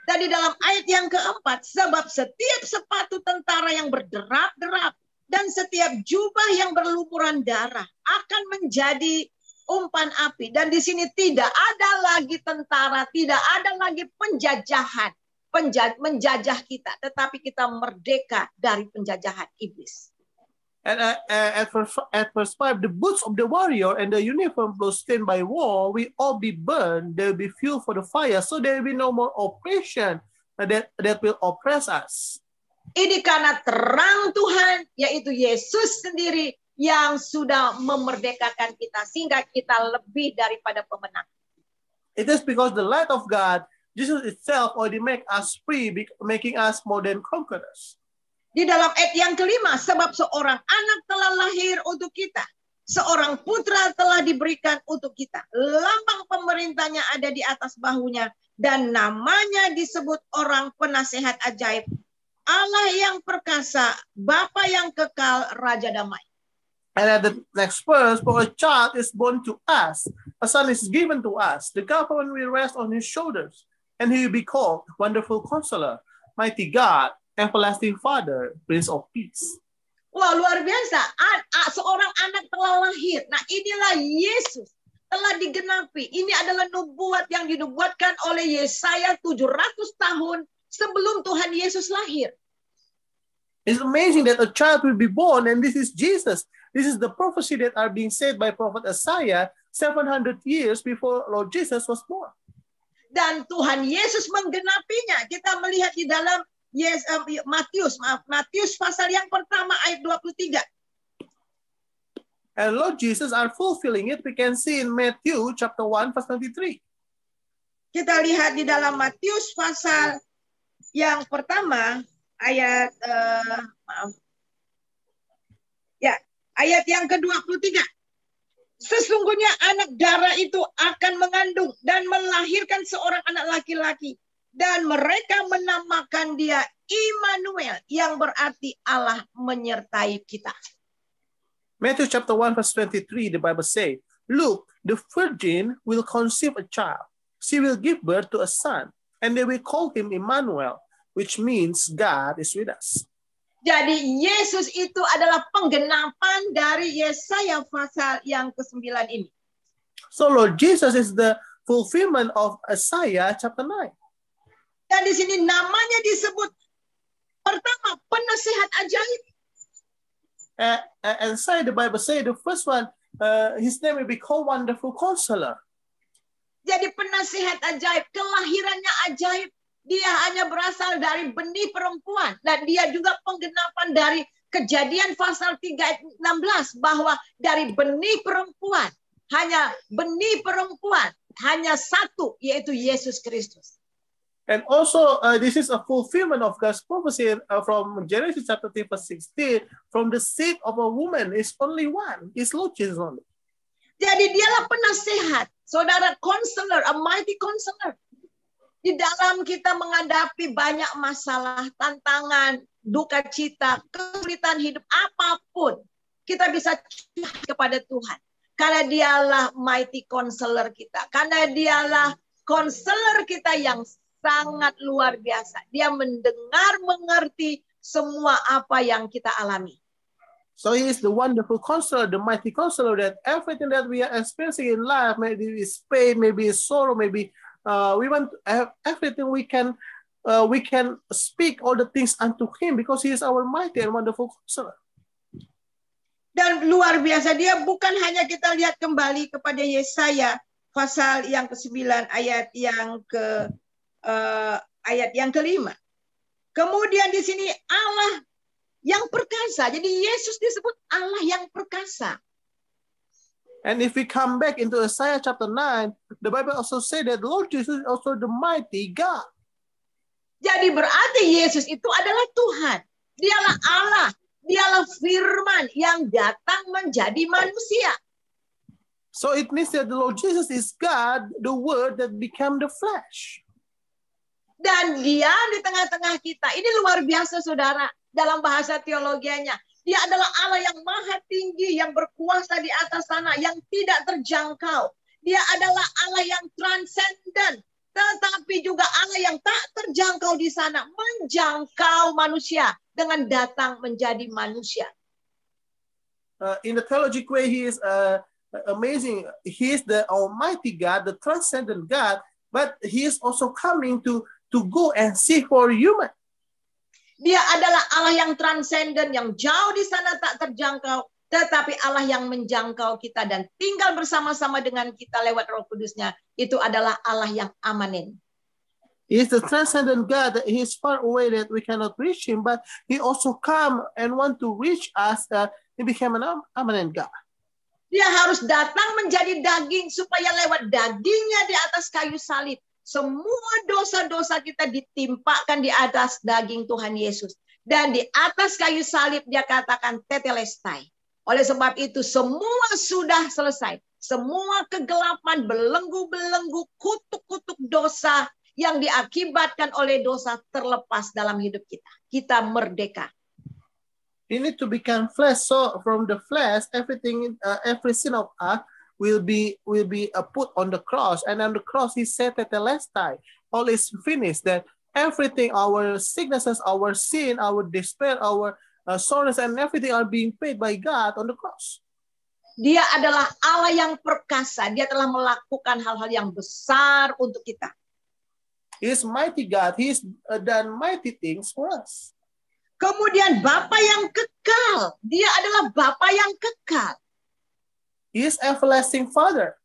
Dan di dalam ayat yang keempat, sebab setiap sepatu tentara yang berderap-derap dan setiap jubah yang berlumuran darah akan menjadi umpan api. Dan di sini tidak ada lagi tentara, tidak ada lagi penjajahan, menjajah kita, tetapi kita merdeka dari penjajahan iblis. And at verse 5, the boots of the warrior and the uniform clothes stained by war will all be burned. They will be fuel for the fire, so there will be no more oppression that will oppress us. Ini karena terang Tuhan, yaitu Yesus sendiri, yang sudah memerdekakan kita sehingga kita lebih daripada pemenang. It is because the light of God, Jesus itself, already make us free, making us more than conquerors. Di dalam ayat yang kelima, sebab seorang anak telah lahir untuk kita. Seorang putra telah diberikan untuk kita. Lambang pemerintahnya ada di atas bahunya. Dan namanya disebut orang penasehat ajaib. Allah yang perkasa, Bapa yang kekal, Raja damai. And at the next verse, for a child is born to us, a son is given to us. The government will rest on his shoulders. And he will be called Wonderful Counselor, Mighty God, Everlasting Father, Prince of Peace. Wah, luar biasa. Seorang anak telah lahir. Nah, inilah Yesus telah digenapi. Ini adalah nubuat yang dinubuatkan oleh Yesaya 700 tahun sebelum Tuhan Yesus lahir. It's amazing that a child will be born, and this is Jesus. This is the prophecy that are being said by Prophet Isaiah 700 years before Lord Jesus was born. Dan Tuhan Yesus menggenapinya. Kita melihat di dalam Matius pasal yang pertama ayat 23. And Lord Jesus are fulfilling it. We can see in Matthew chapter 1 verse 23. Kita lihat di dalam Matius pasal yang pertama ayat ayat yang ke-23. Sesungguhnya anak darah itu akan mengandung dan melahirkan seorang anak laki-laki. Dan mereka menamakan dia Immanuel, yang berarti Allah menyertai kita. Matthew chapter 1 verse 23, the Bible says, look, the virgin will conceive a child. She will give birth to a son, and they will call him Immanuel, which means God is with us. Jadi Yesus itu adalah penggenapan dari Yesaya pasal yang ke-9 ini. So Lord Jesus is the fulfillment of Isaiah chapter 9. Dan di sini namanya disebut pertama penasehat ajaib. And say the Bible say the first one, his name will be called Wonderful Counselor. Jadi penasehat ajaib, kelahirannya ajaib. Dia hanya berasal dari benih perempuan. Dan dia juga penggenapan dari Kejadian pasal 3 ayat 16 bahwa dari benih perempuan, hanya satu, yaitu Yesus Kristus. And also, this is a fulfillment of God's prophecy from Genesis chapter 3 verse 16. From the seed of a woman is only one, is Lord Jesus only. Jadi dialah penasehat, saudara, counselor, a mighty counselor. Di dalam kita menghadapi banyak masalah, tantangan, duka cita, kesulitan hidup, apapun, kita bisa curhat kepada Tuhan. Karena dialah mighty counselor kita. Karena dialah counselor kita yang sangat luar biasa. Dia mendengar, mengerti semua apa yang kita alami. So he is the wonderful counselor, the mighty counselor, that everything that we are experiencing in life, maybe it's pain, maybe it's sorrow, maybe we want to have everything we can speak all the things unto him because he is our mighty and wonderful counselor. Dan luar biasa, dia bukan hanya kita lihat kembali kepada Yesaya pasal yang ke-9 ayat yang ke-5. Kemudian di sini Allah yang perkasa. Jadi Yesus disebut Allah yang perkasa. And if we come back into Isaiah chapter 9, the Bible also say that Lord Jesus is also the mighty God. Jadi berarti Yesus itu adalah Tuhan. Dialah Allah. Dialah firman yang datang menjadi manusia. So it means that the Lord Jesus is God, the word that became the flesh. Dan dia di tengah-tengah kita. Ini luar biasa, saudara. Dalam bahasa teologianya. Dia adalah Allah yang maha tinggi, yang berkuasa di atas sana, yang tidak terjangkau. Dia adalah Allah yang transenden. Tetapi juga Allah yang tak terjangkau di sana. Menjangkau manusia dengan datang menjadi manusia. In the theological way, he is amazing. He is the Almighty God, the transcendent God, but he is also coming to go and seek for human. Dia adalah Allah yang transenden, yang jauh di sana tak terjangkau, tetapi Allah yang menjangkau kita dan tinggal bersama-sama dengan kita lewat Roh Kudusnya. Itu adalah Allah yang amanin. He is the transcendent God. He is far away that we cannot reach him, but he also come and want to reach us he became an immanent God. Dia harus datang menjadi daging supaya lewat dagingnya di atas kayu salib semua dosa-dosa kita ditimpakan di atas daging Tuhan Yesus. Dan di atas kayu salib dia katakan tetelestai. Oleh sebab itu semua sudah selesai. Semua kegelapan, belenggu-belenggu, kutuk-kutuk dosa yang diakibatkan oleh dosa terlepas dalam hidup kita. Kita merdeka. He need to become flesh. So from the flesh, everything, every sin of us will be put on the cross. And on the cross, he said that the last time, all is finished. That everything, our sicknesses, our sin, our despair, our sorrows, and everything are being paid by God on the cross. Dia adalah Allah yang perkasa. Dia telah melakukan hal-hal yang besar untuk kita. He is mighty God. He has done mighty things for us. Kemudian Bapa yang kekal. Dia adalah Bapa yang kekal. He is everlasting Father.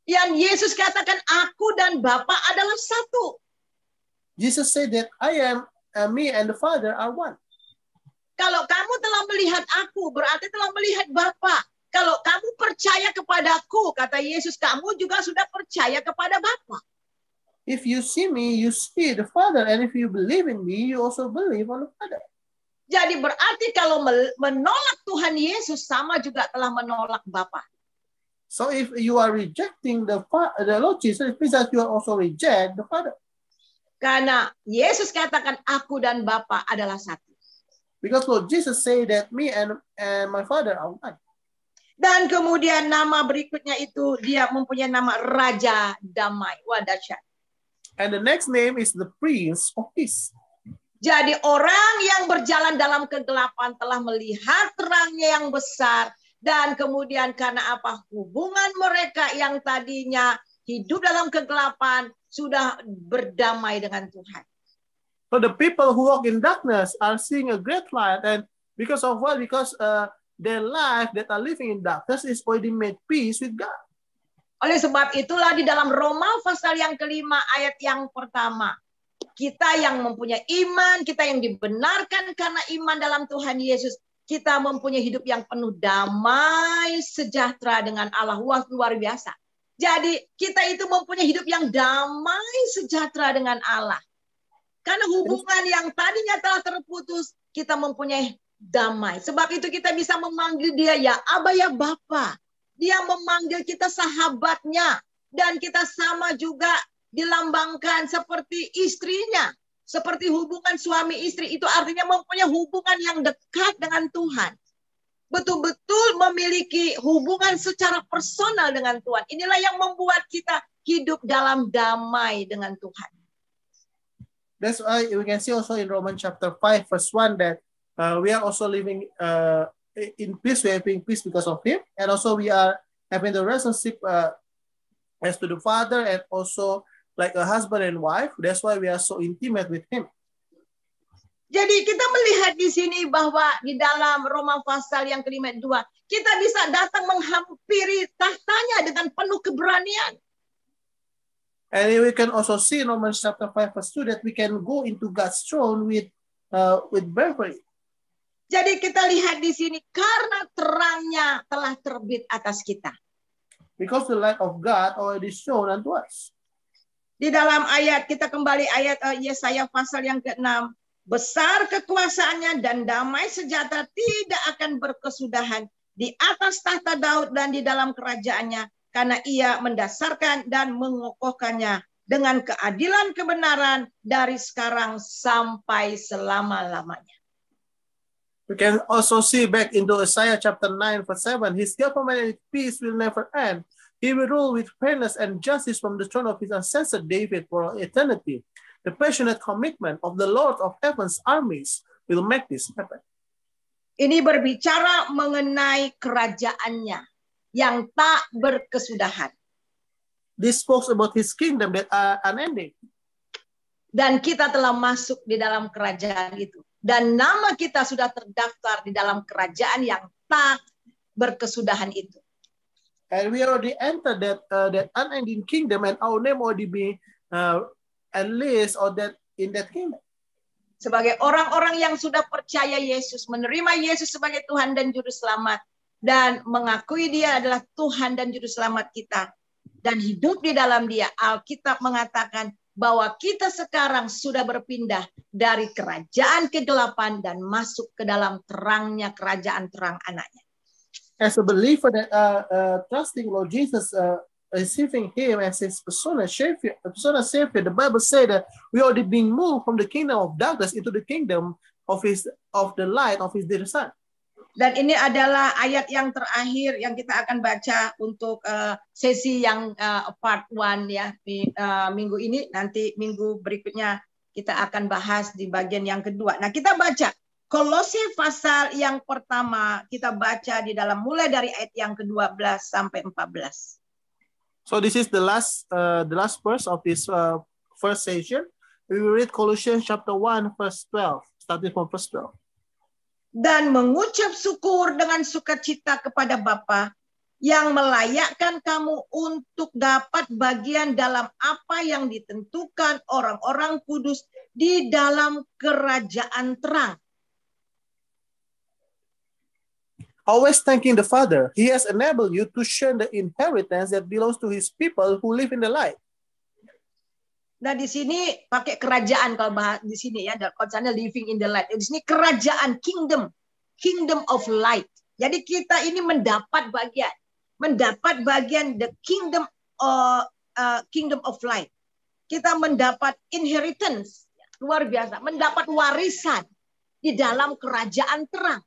Yang Yesus katakan, aku dan Bapa adalah satu. Jesus said that me and the Father are one. Kalau kamu telah melihat aku, berarti telah melihat Bapa. Kalau kamu percaya kepadaku, kata Yesus, kamu juga sudah percaya kepada Bapa. If you see me, you see the Father. And if you believe in me, you also believe on the Father. Jadi berarti kalau menolak Tuhan Yesus sama juga telah menolak Bapa. So if you are rejecting the Lord Jesus, it means that you are also reject the Father. Karena Yesus katakan aku dan Bapa adalah satu. Because Lord Jesus say that me and my Father are one. Dan kemudian nama berikutnya itu dia mempunyai nama Raja Damai. Wah, dahsyat. And the next name is the Prince of Peace. Jadi orang yang berjalan dalam kegelapan telah melihat terangnya yang besar. Dan kemudian karena apa? Hubungan mereka yang tadinya hidup dalam kegelapan sudah berdamai dengan Tuhan. So the people who walk in darkness are seeing a great light. And because of what? Because their life that are living in darkness is already made peace with God. Oleh sebab itulah di dalam Roma pasal yang kelima ayat yang pertama. Kita yang mempunyai iman, kita yang dibenarkan karena iman dalam Tuhan Yesus. Kita mempunyai hidup yang penuh damai, sejahtera dengan Allah. Wah, luar biasa. Jadi kita itu mempunyai hidup yang damai, sejahtera dengan Allah. Karena hubungan yang tadinya telah terputus, kita mempunyai damai. Sebab itu kita bisa memanggil dia ya Aba ya Bapa. Dia memanggil kita sahabatnya. Dan kita sama juga dilambangkan seperti istrinya. Seperti hubungan suami istri. Itu artinya mempunyai hubungan yang dekat dengan Tuhan. Betul-betul memiliki hubungan secara personal dengan Tuhan. Inilah yang membuat kita hidup dalam damai dengan Tuhan. That's why we can see also in Romans chapter 5 verse 1 that we are also living in peace. We are having peace because of him. And also we are having the relationship as to the Father and also like a husband and wife. That's why we are so intimate with him. Jadi kita melihat di sini bahwa di dalam Roma pasal yang ke-52 kita bisa datang menghampiri tahtanya dengan penuh keberanian. And we can also see in Romans chapter 5 verse 2 that we can go into God's throne with bravery. Jadi kita lihat di sini karena terangnya telah terbit atas kita. Because the light of God already shown unto us. Di dalam ayat, kita kembali ayat Yesaya pasal yang ke-6. Besar kekuasaannya dan damai sejahtera tidak akan berkesudahan di atas tahta Daud dan di dalam kerajaannya. Karena ia mendasarkan dan mengokohkannya dengan keadilan kebenaran dari sekarang sampai selama-lamanya. We can also see back into Isaiah chapter 9 verse 7. His government and peace will never end. He will rule with fairness and justice from the throne of his ancestor David for eternity. The passionate commitment of the Lord of heaven's armies will make this happen. Ini berbicara mengenai kerajaannya yang tak berkesudahan. This speaks about his kingdom that are unending. Dan kita telah masuk di dalam kerajaan itu. Dan nama kita sudah terdaftar di dalam kerajaan yang tak berkesudahan itu. And we already entered that unending kingdom, and our name already be enlist or that in that kingdom. Sebagai orang-orang yang sudah percaya Yesus, menerima Yesus sebagai Tuhan dan Juru Selamat, dan mengakui Dia adalah Tuhan dan Juru Selamat kita, dan hidup di dalam Dia, Alkitab mengatakan bahwa kita sekarang sudah berpindah dari kerajaan kegelapan dan masuk ke dalam terangnya kerajaan terang anaknya. As a believer that trusting Lord Jesus, receiving Him as His personal Savior, the Bible said that we already being moved from the kingdom of darkness into the kingdom of the light of His dear Son. Dan ini adalah ayat yang terakhir yang kita akan baca untuk sesi yang part 1 ya minggu ini. Nanti minggu berikutnya kita akan bahas di bagian yang kedua. Nah, kita baca Kolose pasal yang pertama, kita baca di dalam mulai dari ayat yang ke-12 sampai 14. So this is the last verse of this first session. We will read Colossians chapter 1 verse 12, starting from verse 12. Dan mengucap syukur dengan sukacita kepada Bapa yang melayakkan kamu untuk dapat bagian dalam apa yang ditentukan orang-orang kudus di dalam kerajaan terang. Always thanking the Father, He has enabled you to share the inheritance that belongs to His people who live in the light. Nah, di sini pakai kerajaan kalau bahas di sini ya, konsepnya living in the light. Di sini kerajaan, kingdom of light. Jadi kita ini mendapat bagian the kingdom of light. Kita mendapat inheritance, luar biasa, mendapat warisan di dalam kerajaan terang.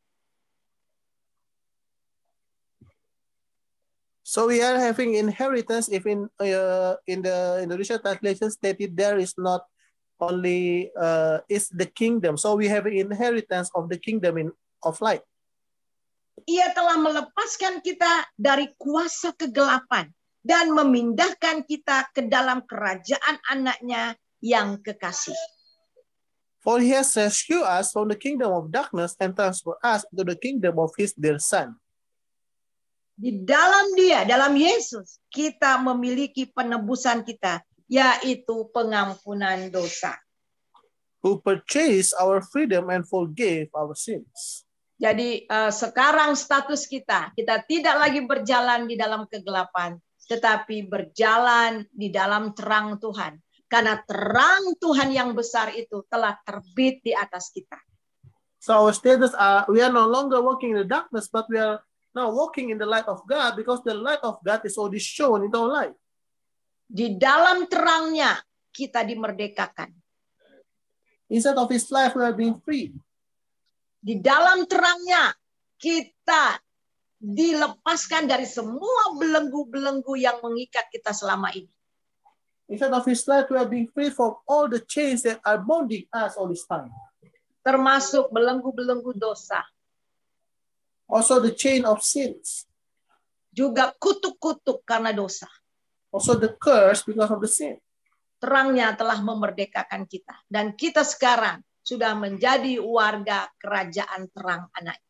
So we are having inheritance. If in the Indonesia translation stated, there is not only is the kingdom. So we have an inheritance of the kingdom of light. Ia telah melepaskan kita dari kuasa kegelapan dan memindahkan kita ke dalam kerajaan anaknya yang kekasih. For He has rescued us from the kingdom of darkness and transferred us to the kingdom of His dear Son. Di dalam Dia, dalam Yesus, kita memiliki penebusan kita, yaitu pengampunan dosa. Who purchased our freedom and forgave our sins. Jadi sekarang status kita tidak lagi berjalan di dalam kegelapan, tetapi berjalan di dalam terang Tuhan. Karena terang Tuhan yang besar itu telah terbit di atas kita. So our status, we are no longer walking in the darkness, but we are now walking in the light of God, because the light of God is already shown in our life. Di dalam terangnya kita dimerdekakan. Instead of His life, we are being free. Di dalam terangnya kita dilepaskan dari semua belenggu-belenggu yang mengikat kita selama ini. Instead of His life, we are being free from all the chains that are bonding us all this time. Termasuk belenggu-belenggu dosa. Also the chain of sins. Juga kutuk-kutuk karena dosa. Also the curse because of the sin. Terangnya telah memerdekakan kita. Dan kita sekarang sudah menjadi warga kerajaan terang anak.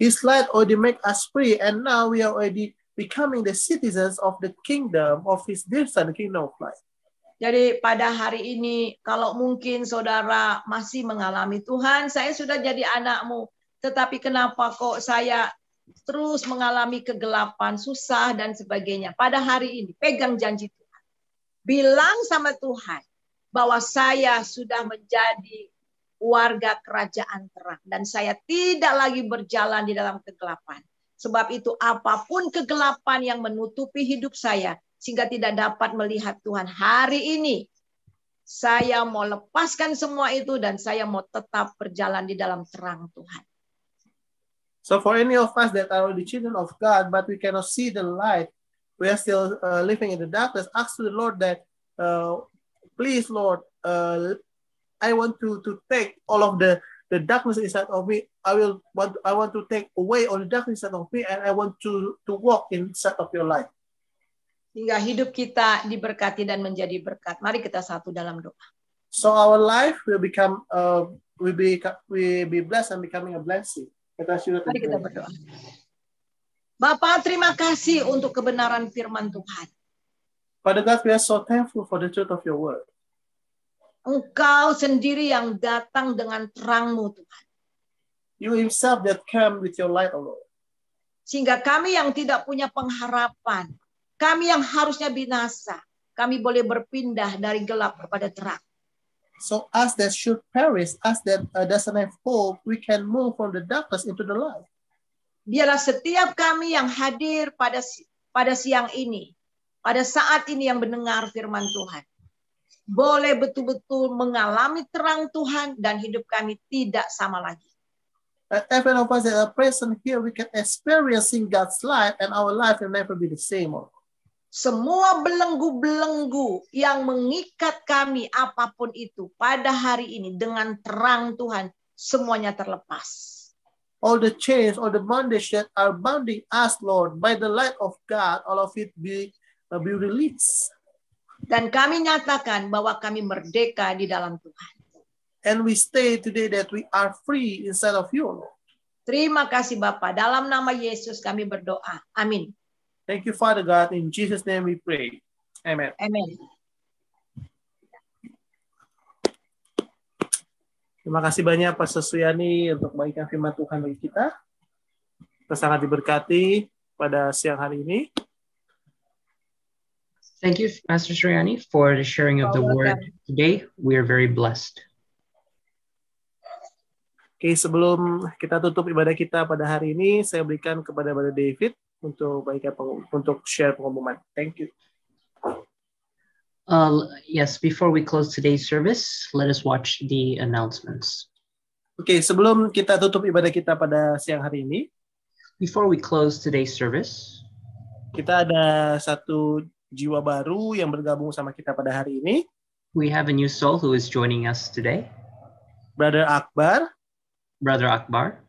His light already make us free, and now we are already becoming the citizens of the kingdom of His dear Son, the kingdom of light. Jadi pada hari ini, kalau mungkin saudara masih mengalami Tuhan, saya sudah jadi anakmu. Tetapi kenapa kok saya terus mengalami kegelapan, susah, dan sebagainya. Pada hari ini, pegang janji Tuhan. Bilang sama Tuhan bahwa saya sudah menjadi warga kerajaan terang. Dan saya tidak lagi berjalan di dalam kegelapan. Sebab itu apapun kegelapan yang menutupi hidup saya, sehingga tidak dapat melihat Tuhan hari ini, saya mau lepaskan semua itu dan saya mau tetap berjalan di dalam terang Tuhan. So for any of us that are the children of God, but we cannot see the light, we are still living in the darkness, ask to the Lord that, please Lord, I want to take all of the darkness inside of me. I want to take away all the darkness inside of me, and I want to walk inside of your light. Hingga hidup kita diberkati dan menjadi berkat. Mari kita satu dalam doa. So our life will become, we be blessed and becoming a blessing. Mari kita berdoa. Bapak, terima kasih untuk kebenaran firman Tuhan. Father God, we are so thankful for the truth of your word. Engkau sendiri yang datang dengan terang-Mu, Tuhan. You Himself that come with your light, O Lord. Sehingga kami yang tidak punya pengharapan, kami yang harusnya binasa, kami boleh berpindah dari gelap kepada terang. So us that should perish, us that doesn't have hope, we can move from the darkness into the light. Biarlah setiap kami yang hadir pada siang ini, pada saat ini yang mendengar firman Tuhan, boleh betul-betul mengalami terang Tuhan dan hidup kami tidak sama lagi. Every of us that are present here, we can experiencing God's light, and our life will never be the same. Semua belenggu-belenggu yang mengikat kami apapun itu pada hari ini dengan terang Tuhan, semuanya terlepas. All the chains, all the bondage that are bounding us, Lord, by the light of God, all of it be released. Dan kami nyatakan bahwa kami merdeka di dalam Tuhan. And we stay today that we are free inside of you, Lord. Terima kasih Bapa. Dalam nama Yesus kami berdoa. Amin. Thank you, Father God. In Jesus' name we pray. Amen. Amen. Terima kasih banyak Pastor Suyani untuk bagikan firman Tuhan bagi kita. Kita sangat diberkati pada siang hari ini. Thank you, Pastor Sriani, for the sharing of the word today. We are very blessed. Oke, sebelum kita tutup ibadah kita pada hari ini, saya berikan kepada Brother David untuk share pengumuman. Thank you. Yes, before we close today's service, let us watch the announcements. Oke, sebelum kita tutup ibadah kita pada siang hari ini, before we close today's service, kita ada satu jiwa baru yang bergabung sama kita pada hari ini. We have a new soul who is joining us today. Brother Akbar. Brother Akbar.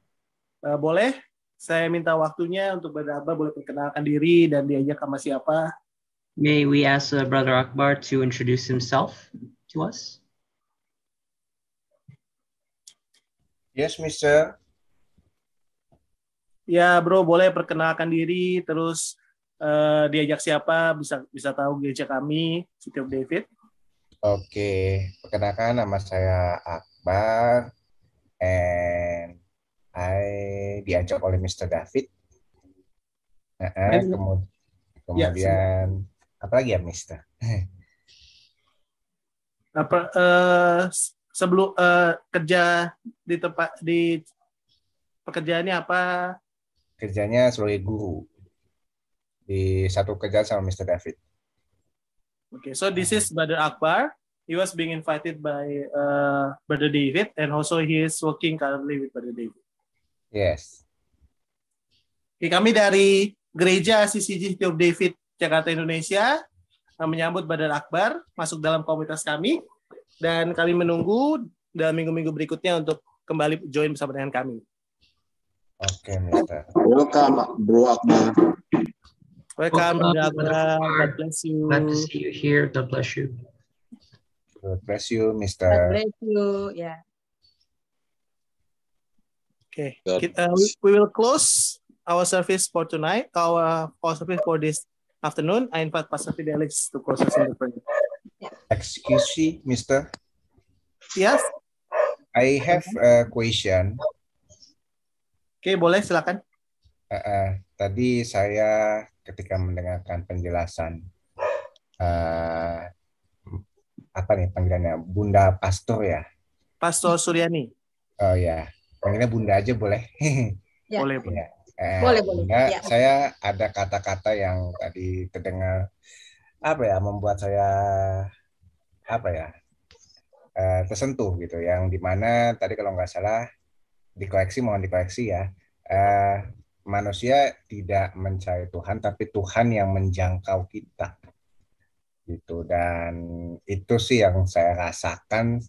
Boleh saya minta waktunya untuk Brother Akbar boleh perkenalkan diri dan diajak sama siapa? May we ask Brother Akbar to introduce himself to us? Yes, Mister. Ya, bro, boleh perkenalkan diri, terus diajak siapa, bisa tahu gereja kami, City of David. Oke, perkenalkan nama saya Akbar, and diajak oleh Mr. David. Kemudian apa lagi ya, Mister? Sebelum kerja di tempat di pekerjaannya apa? Kerjanya sebagai guru di satu kerjaan sama Mr. David. Okay, so this is Brother Akbar. He was being invited by Brother David, and also he is working currently with Brother David. Yes. Okay, kami dari Gereja CCG City of David Jakarta Indonesia menyambut Brother Akbar masuk dalam komunitas kami, dan kami menunggu dalam minggu-minggu berikutnya untuk kembali join bersama dengan kami. Oke, Mister. Welcome, Bro Akbar. Welcome, Brother Akbar. God bless you. Glad to see you here. God bless you. God bless you, Mister. God bless you. Yeah. Okay, we will close our service for tonight. Our service for this afternoon. I invite Pastor Fidelis to close us in the prayer. Excuse me, Mister. Yes. I have a question. Oke, boleh silakan. Tadi saya ketika mendengarkan penjelasan apa nih panggilannya, Bunda Pastor ya? Pastor Suryani. Oh ya, panggilnya Bunda aja boleh? Ya. Boleh. Ya. Boleh. Bunda, Ya. saya ada kata-kata yang tadi terdengar membuat saya tersentuh gitu, yang dimana tadi kalau nggak salah mohon dikoreksi ya, manusia tidak mencari Tuhan tapi Tuhan yang menjangkau kita gitu, dan itu sih yang saya rasakan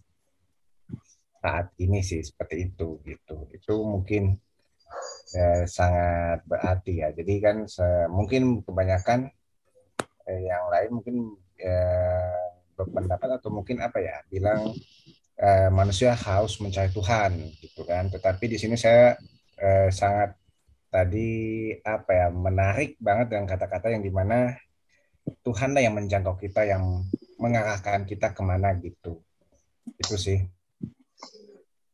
saat ini sih seperti itu gitu. Itu mungkin sangat berarti ya. Jadi kan mungkin kebanyakan yang lain mungkin berpendapat atau mungkin bilang manusia harus mencari Tuhan gitu kan. Tetapi di sini saya sangat tadi menarik banget dengan kata-kata yang dimana Tuhanlah yang menjangkau kita, yang mengarahkan kita kemana gitu. Itu sih.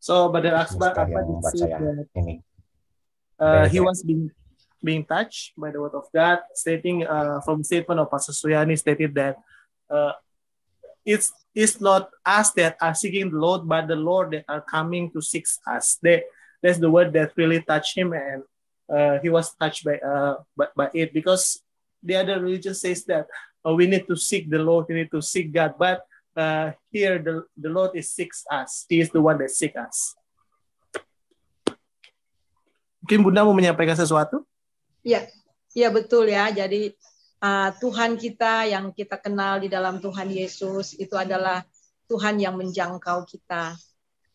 So, Brother Akbar, Mustah yang did buat say saya that ini. he was being touched by the word of God, stating from statement of Pastor Suyani stated that it's not us that are seeking the Lord, but the Lord that are coming to seek us. That's the word that really touched him, and he was touched by it, because the other religion says that we need to seek the Lord, we need to seek God, but here the Lord is seeks us. He is the one that seeks us. Mungkin Bunda mau menyampaikan sesuatu? Ya, ya betul ya. Jadi Tuhan kita yang kita kenal di dalam Tuhan Yesus itu adalah Tuhan yang menjangkau kita.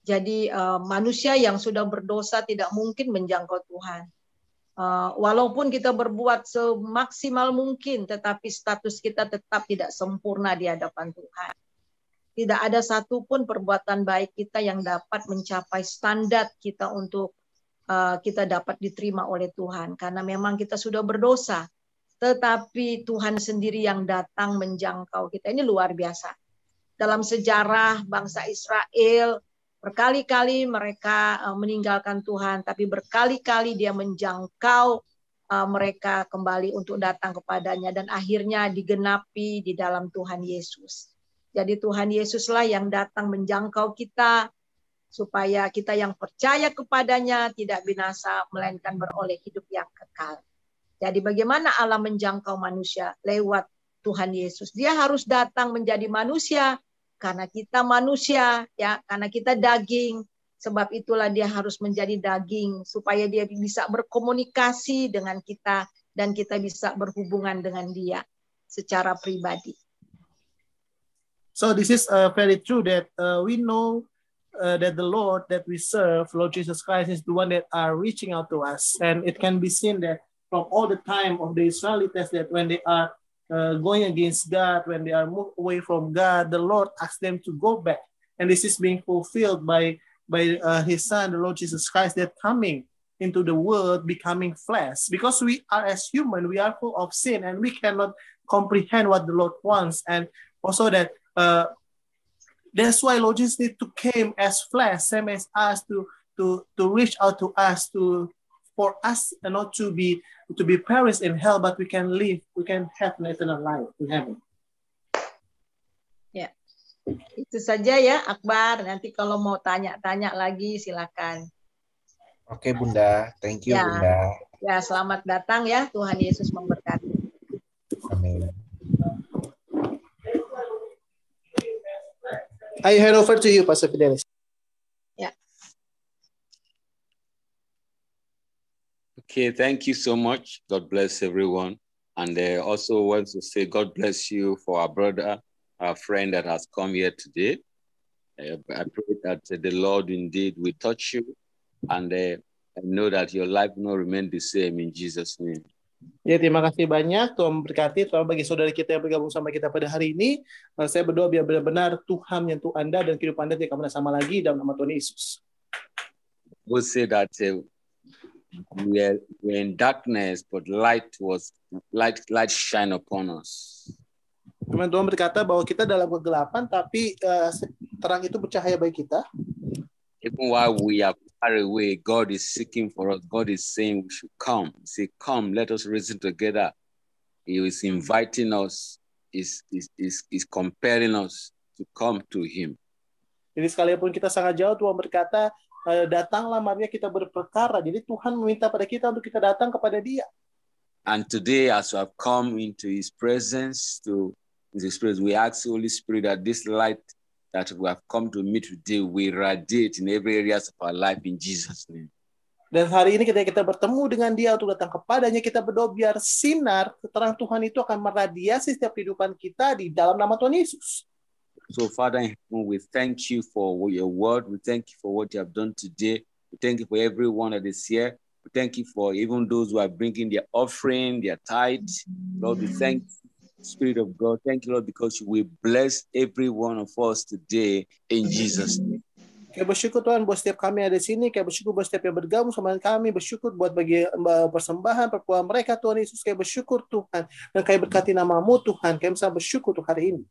Jadi manusia yang sudah berdosa tidak mungkin menjangkau Tuhan. Walaupun kita berbuat semaksimal mungkin, tetapi status kita tetap tidak sempurna di hadapan Tuhan. Tidak ada satupun perbuatan baik kita yang dapat mencapai standar kita untuk kita dapat diterima oleh Tuhan. Karena memang kita sudah berdosa. Tetapi Tuhan sendiri yang datang menjangkau kita. Ini luar biasa. Dalam sejarah bangsa Israel, berkali-kali mereka meninggalkan Tuhan. Tapi berkali-kali dia menjangkau mereka kembali untuk datang kepadanya. Dan akhirnya digenapi di dalam Tuhan Yesus. Jadi Tuhan Yesuslah yang datang menjangkau kita, supaya kita yang percaya kepadanya tidak binasa, melainkan beroleh hidup yang kekal. Jadi bagaimana Allah menjangkau manusia? Lewat Tuhan Yesus. Dia harus datang menjadi manusia, karena kita manusia, ya, karena kita daging. Sebab itulah dia harus menjadi daging, supaya dia bisa berkomunikasi dengan kita, dan kita bisa berhubungan dengan dia secara pribadi. So this is very true that we know that the Lord that we serve, Lord Jesus Christ, is the one that are reaching out to us. And it can be seen that from all the time of the Israelites, that when they are going against God, when they are moved away from God, the Lord asks them to go back. And this is being fulfilled by his son, the Lord Jesus Christ, that coming into the world, becoming flesh. Because we are, as human, we are full of sin, and we cannot comprehend what the Lord wants. And also that that's why Lord Jesus need to came as flesh, same as us, to reach out to us, for us not to be perished in hell, but we can live, we can have an eternal life in heaven. Ya, itu saja ya Akbar. Nanti kalau mau tanya-tanya lagi silakan. Oke Bunda, thank you Ya. Bunda. Ya, selamat datang ya. Tuhan Yesus memberkati. Amin. I hand over to you, Pastor Fidelis. Ya. Okay, thank you so much. God bless everyone. And also want to say God bless you for our brother, our friend that has come here today. I pray that the Lord indeed will touch you, and I know that your life will not remain the same in Jesus' name. Ya, terima kasih banyak. Tuhan memberkati. Terutama bagi saudara kita yang bergabung sama kita pada hari ini. Saya berdoa biar benar-benar Tuhan menyentuh Anda dan kehidupan Anda tidak akan sama lagi dalam nama Tuhan Yesus. We'll say that we're in darkness, but light shine upon us. Firman Tuhan berkata bahwa kita dalam kegelapan, tapi terang itu bercahaya bagi kita. Even while we are far away, God is seeking for us. God is saying we should come. He say, come, let us reason together. He is inviting us, is compelling us to come to Him. Jadi sekalipun kita sangat jauh, Tuhan berkata, datanglah, marilah kita berperkara. Jadi Tuhan meminta pada kita untuk kita datang kepada Dia. And today, as we have come into His presence, we ask Holy Spirit that this light that we have come to meet today will radiate in every areas of our life in Jesus' name. Dan hari ini ketika kita bertemu dengan Dia untuk datang kepadanya, kita berdoa biar sinar terang Tuhan itu akan meradiasi setiap kehidupan kita di dalam nama Tuhan Yesus. So Father in heaven, we thank you for your word. We thank you for what you have done today. We thank you for everyone that is here. We thank you for even those who are bringing their offering, their tithes. Lord, we thank you, Spirit of God. Thank you, Lord, because you will bless every one of us today in Jesus' name. Kami bersyukur Tuhan buat setiap kami ada di sini. Kami bersyukur buat setiap yang bergabung sama kami. Bersyukur buat bagi persembahan, perpuluhan mereka Tuhan Yesus. Kami bersyukur Tuhan. Dan kami berkati namamu Tuhan. Kami sangat bersyukur untuk hari ini.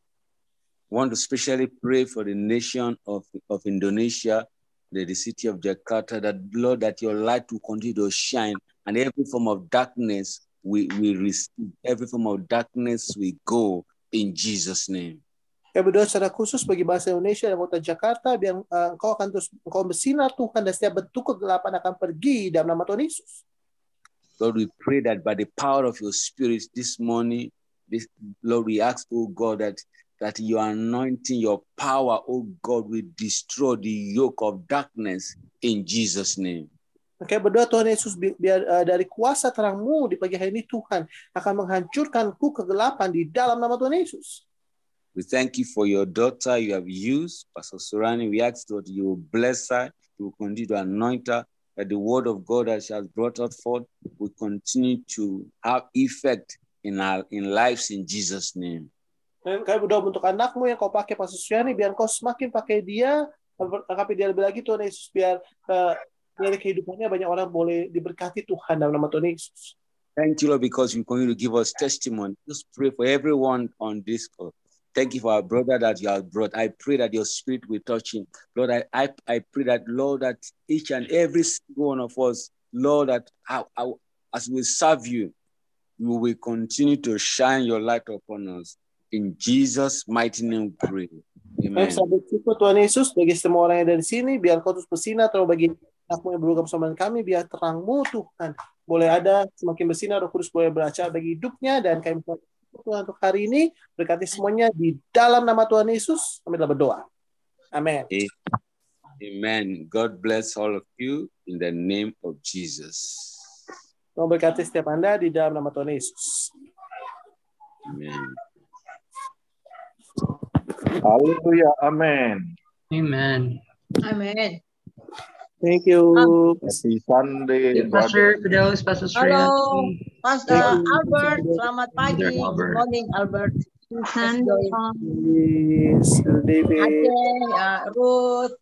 want to especially pray for the nation of Indonesia, the city of Jakarta, that Lord, that your light will continue to shine, and every form of darkness we receive, every form of darkness we go in Jesus' name. Kami berdoa secara khusus bagi bangsa Indonesia dan kota Jakarta, biar engkau akan terus engkau bersinar Tuhan, dan setiap bentuk kegelapan akan pergi dalam nama Tuhan Yesus. Lord, we pray that by the power of your Spirit this morning, Lord, we ask, oh God, that your anointing, your power, oh God, will destroy the yoke of darkness in Jesus' name. Kami berdoa Tuhan Yesus, biar dari kuasa terang-Mu di pagi hari ini Tuhan akan menghancurkan kegelapan di dalam nama Tuhan Yesus. We thank you for your daughter you have used, Pastor Surani. We ask that you will bless her, you will continue to anoint her, that the word of God that she has brought out forth will continue to have effect in lives in Jesus' name. Dan kami berdoa untuk anak-Mu yang kau pakai, Pastor Surani, biar kau semakin pakai dia, lengkapi dia lebih lagi Tuhan Yesus, biar dari kehidupannya banyak orang boleh diberkati Tuhan dalam nama Tuhan Yesus. Thank you, Lord, because you continue to give us testimony. Just pray for everyone on this call. Thank you for our brother that you have brought. I pray that your spirit will touch him. Lord, I pray that, Lord, that each and every single one of us, Lord, that as we serve you, you will continue to shine your light upon us. In Jesus' mighty name we pray. Amen. Sampai cukup Tuhan Yesus, bagi semua orang yang dari sini, biar kau terus bersinar, terus bagi aku yang berdoa bersama kami, biar terang-Mu Tuhan boleh ada, semakin bersinar, Roh Kudus boleh beracara bagi hidupnya, dan kami Tuhan untuk hari ini, berkati semuanya di dalam nama Tuhan Yesus. Kami telah berdoa. Amen. Amen. God bless all of you in the name of Jesus. Tuhan berkati setiap Anda di dalam nama Tuhan Yesus. Amen. Haleluya. Amen. Amen. Amen. Thank you. Happy Sunday, Pastor brother. Fidelis, Pastor Halo, Sriani. Pastor Albert. Selamat pagi. Brother Albert. Good morning, Albert. Yes, David. Aceh, Ruth.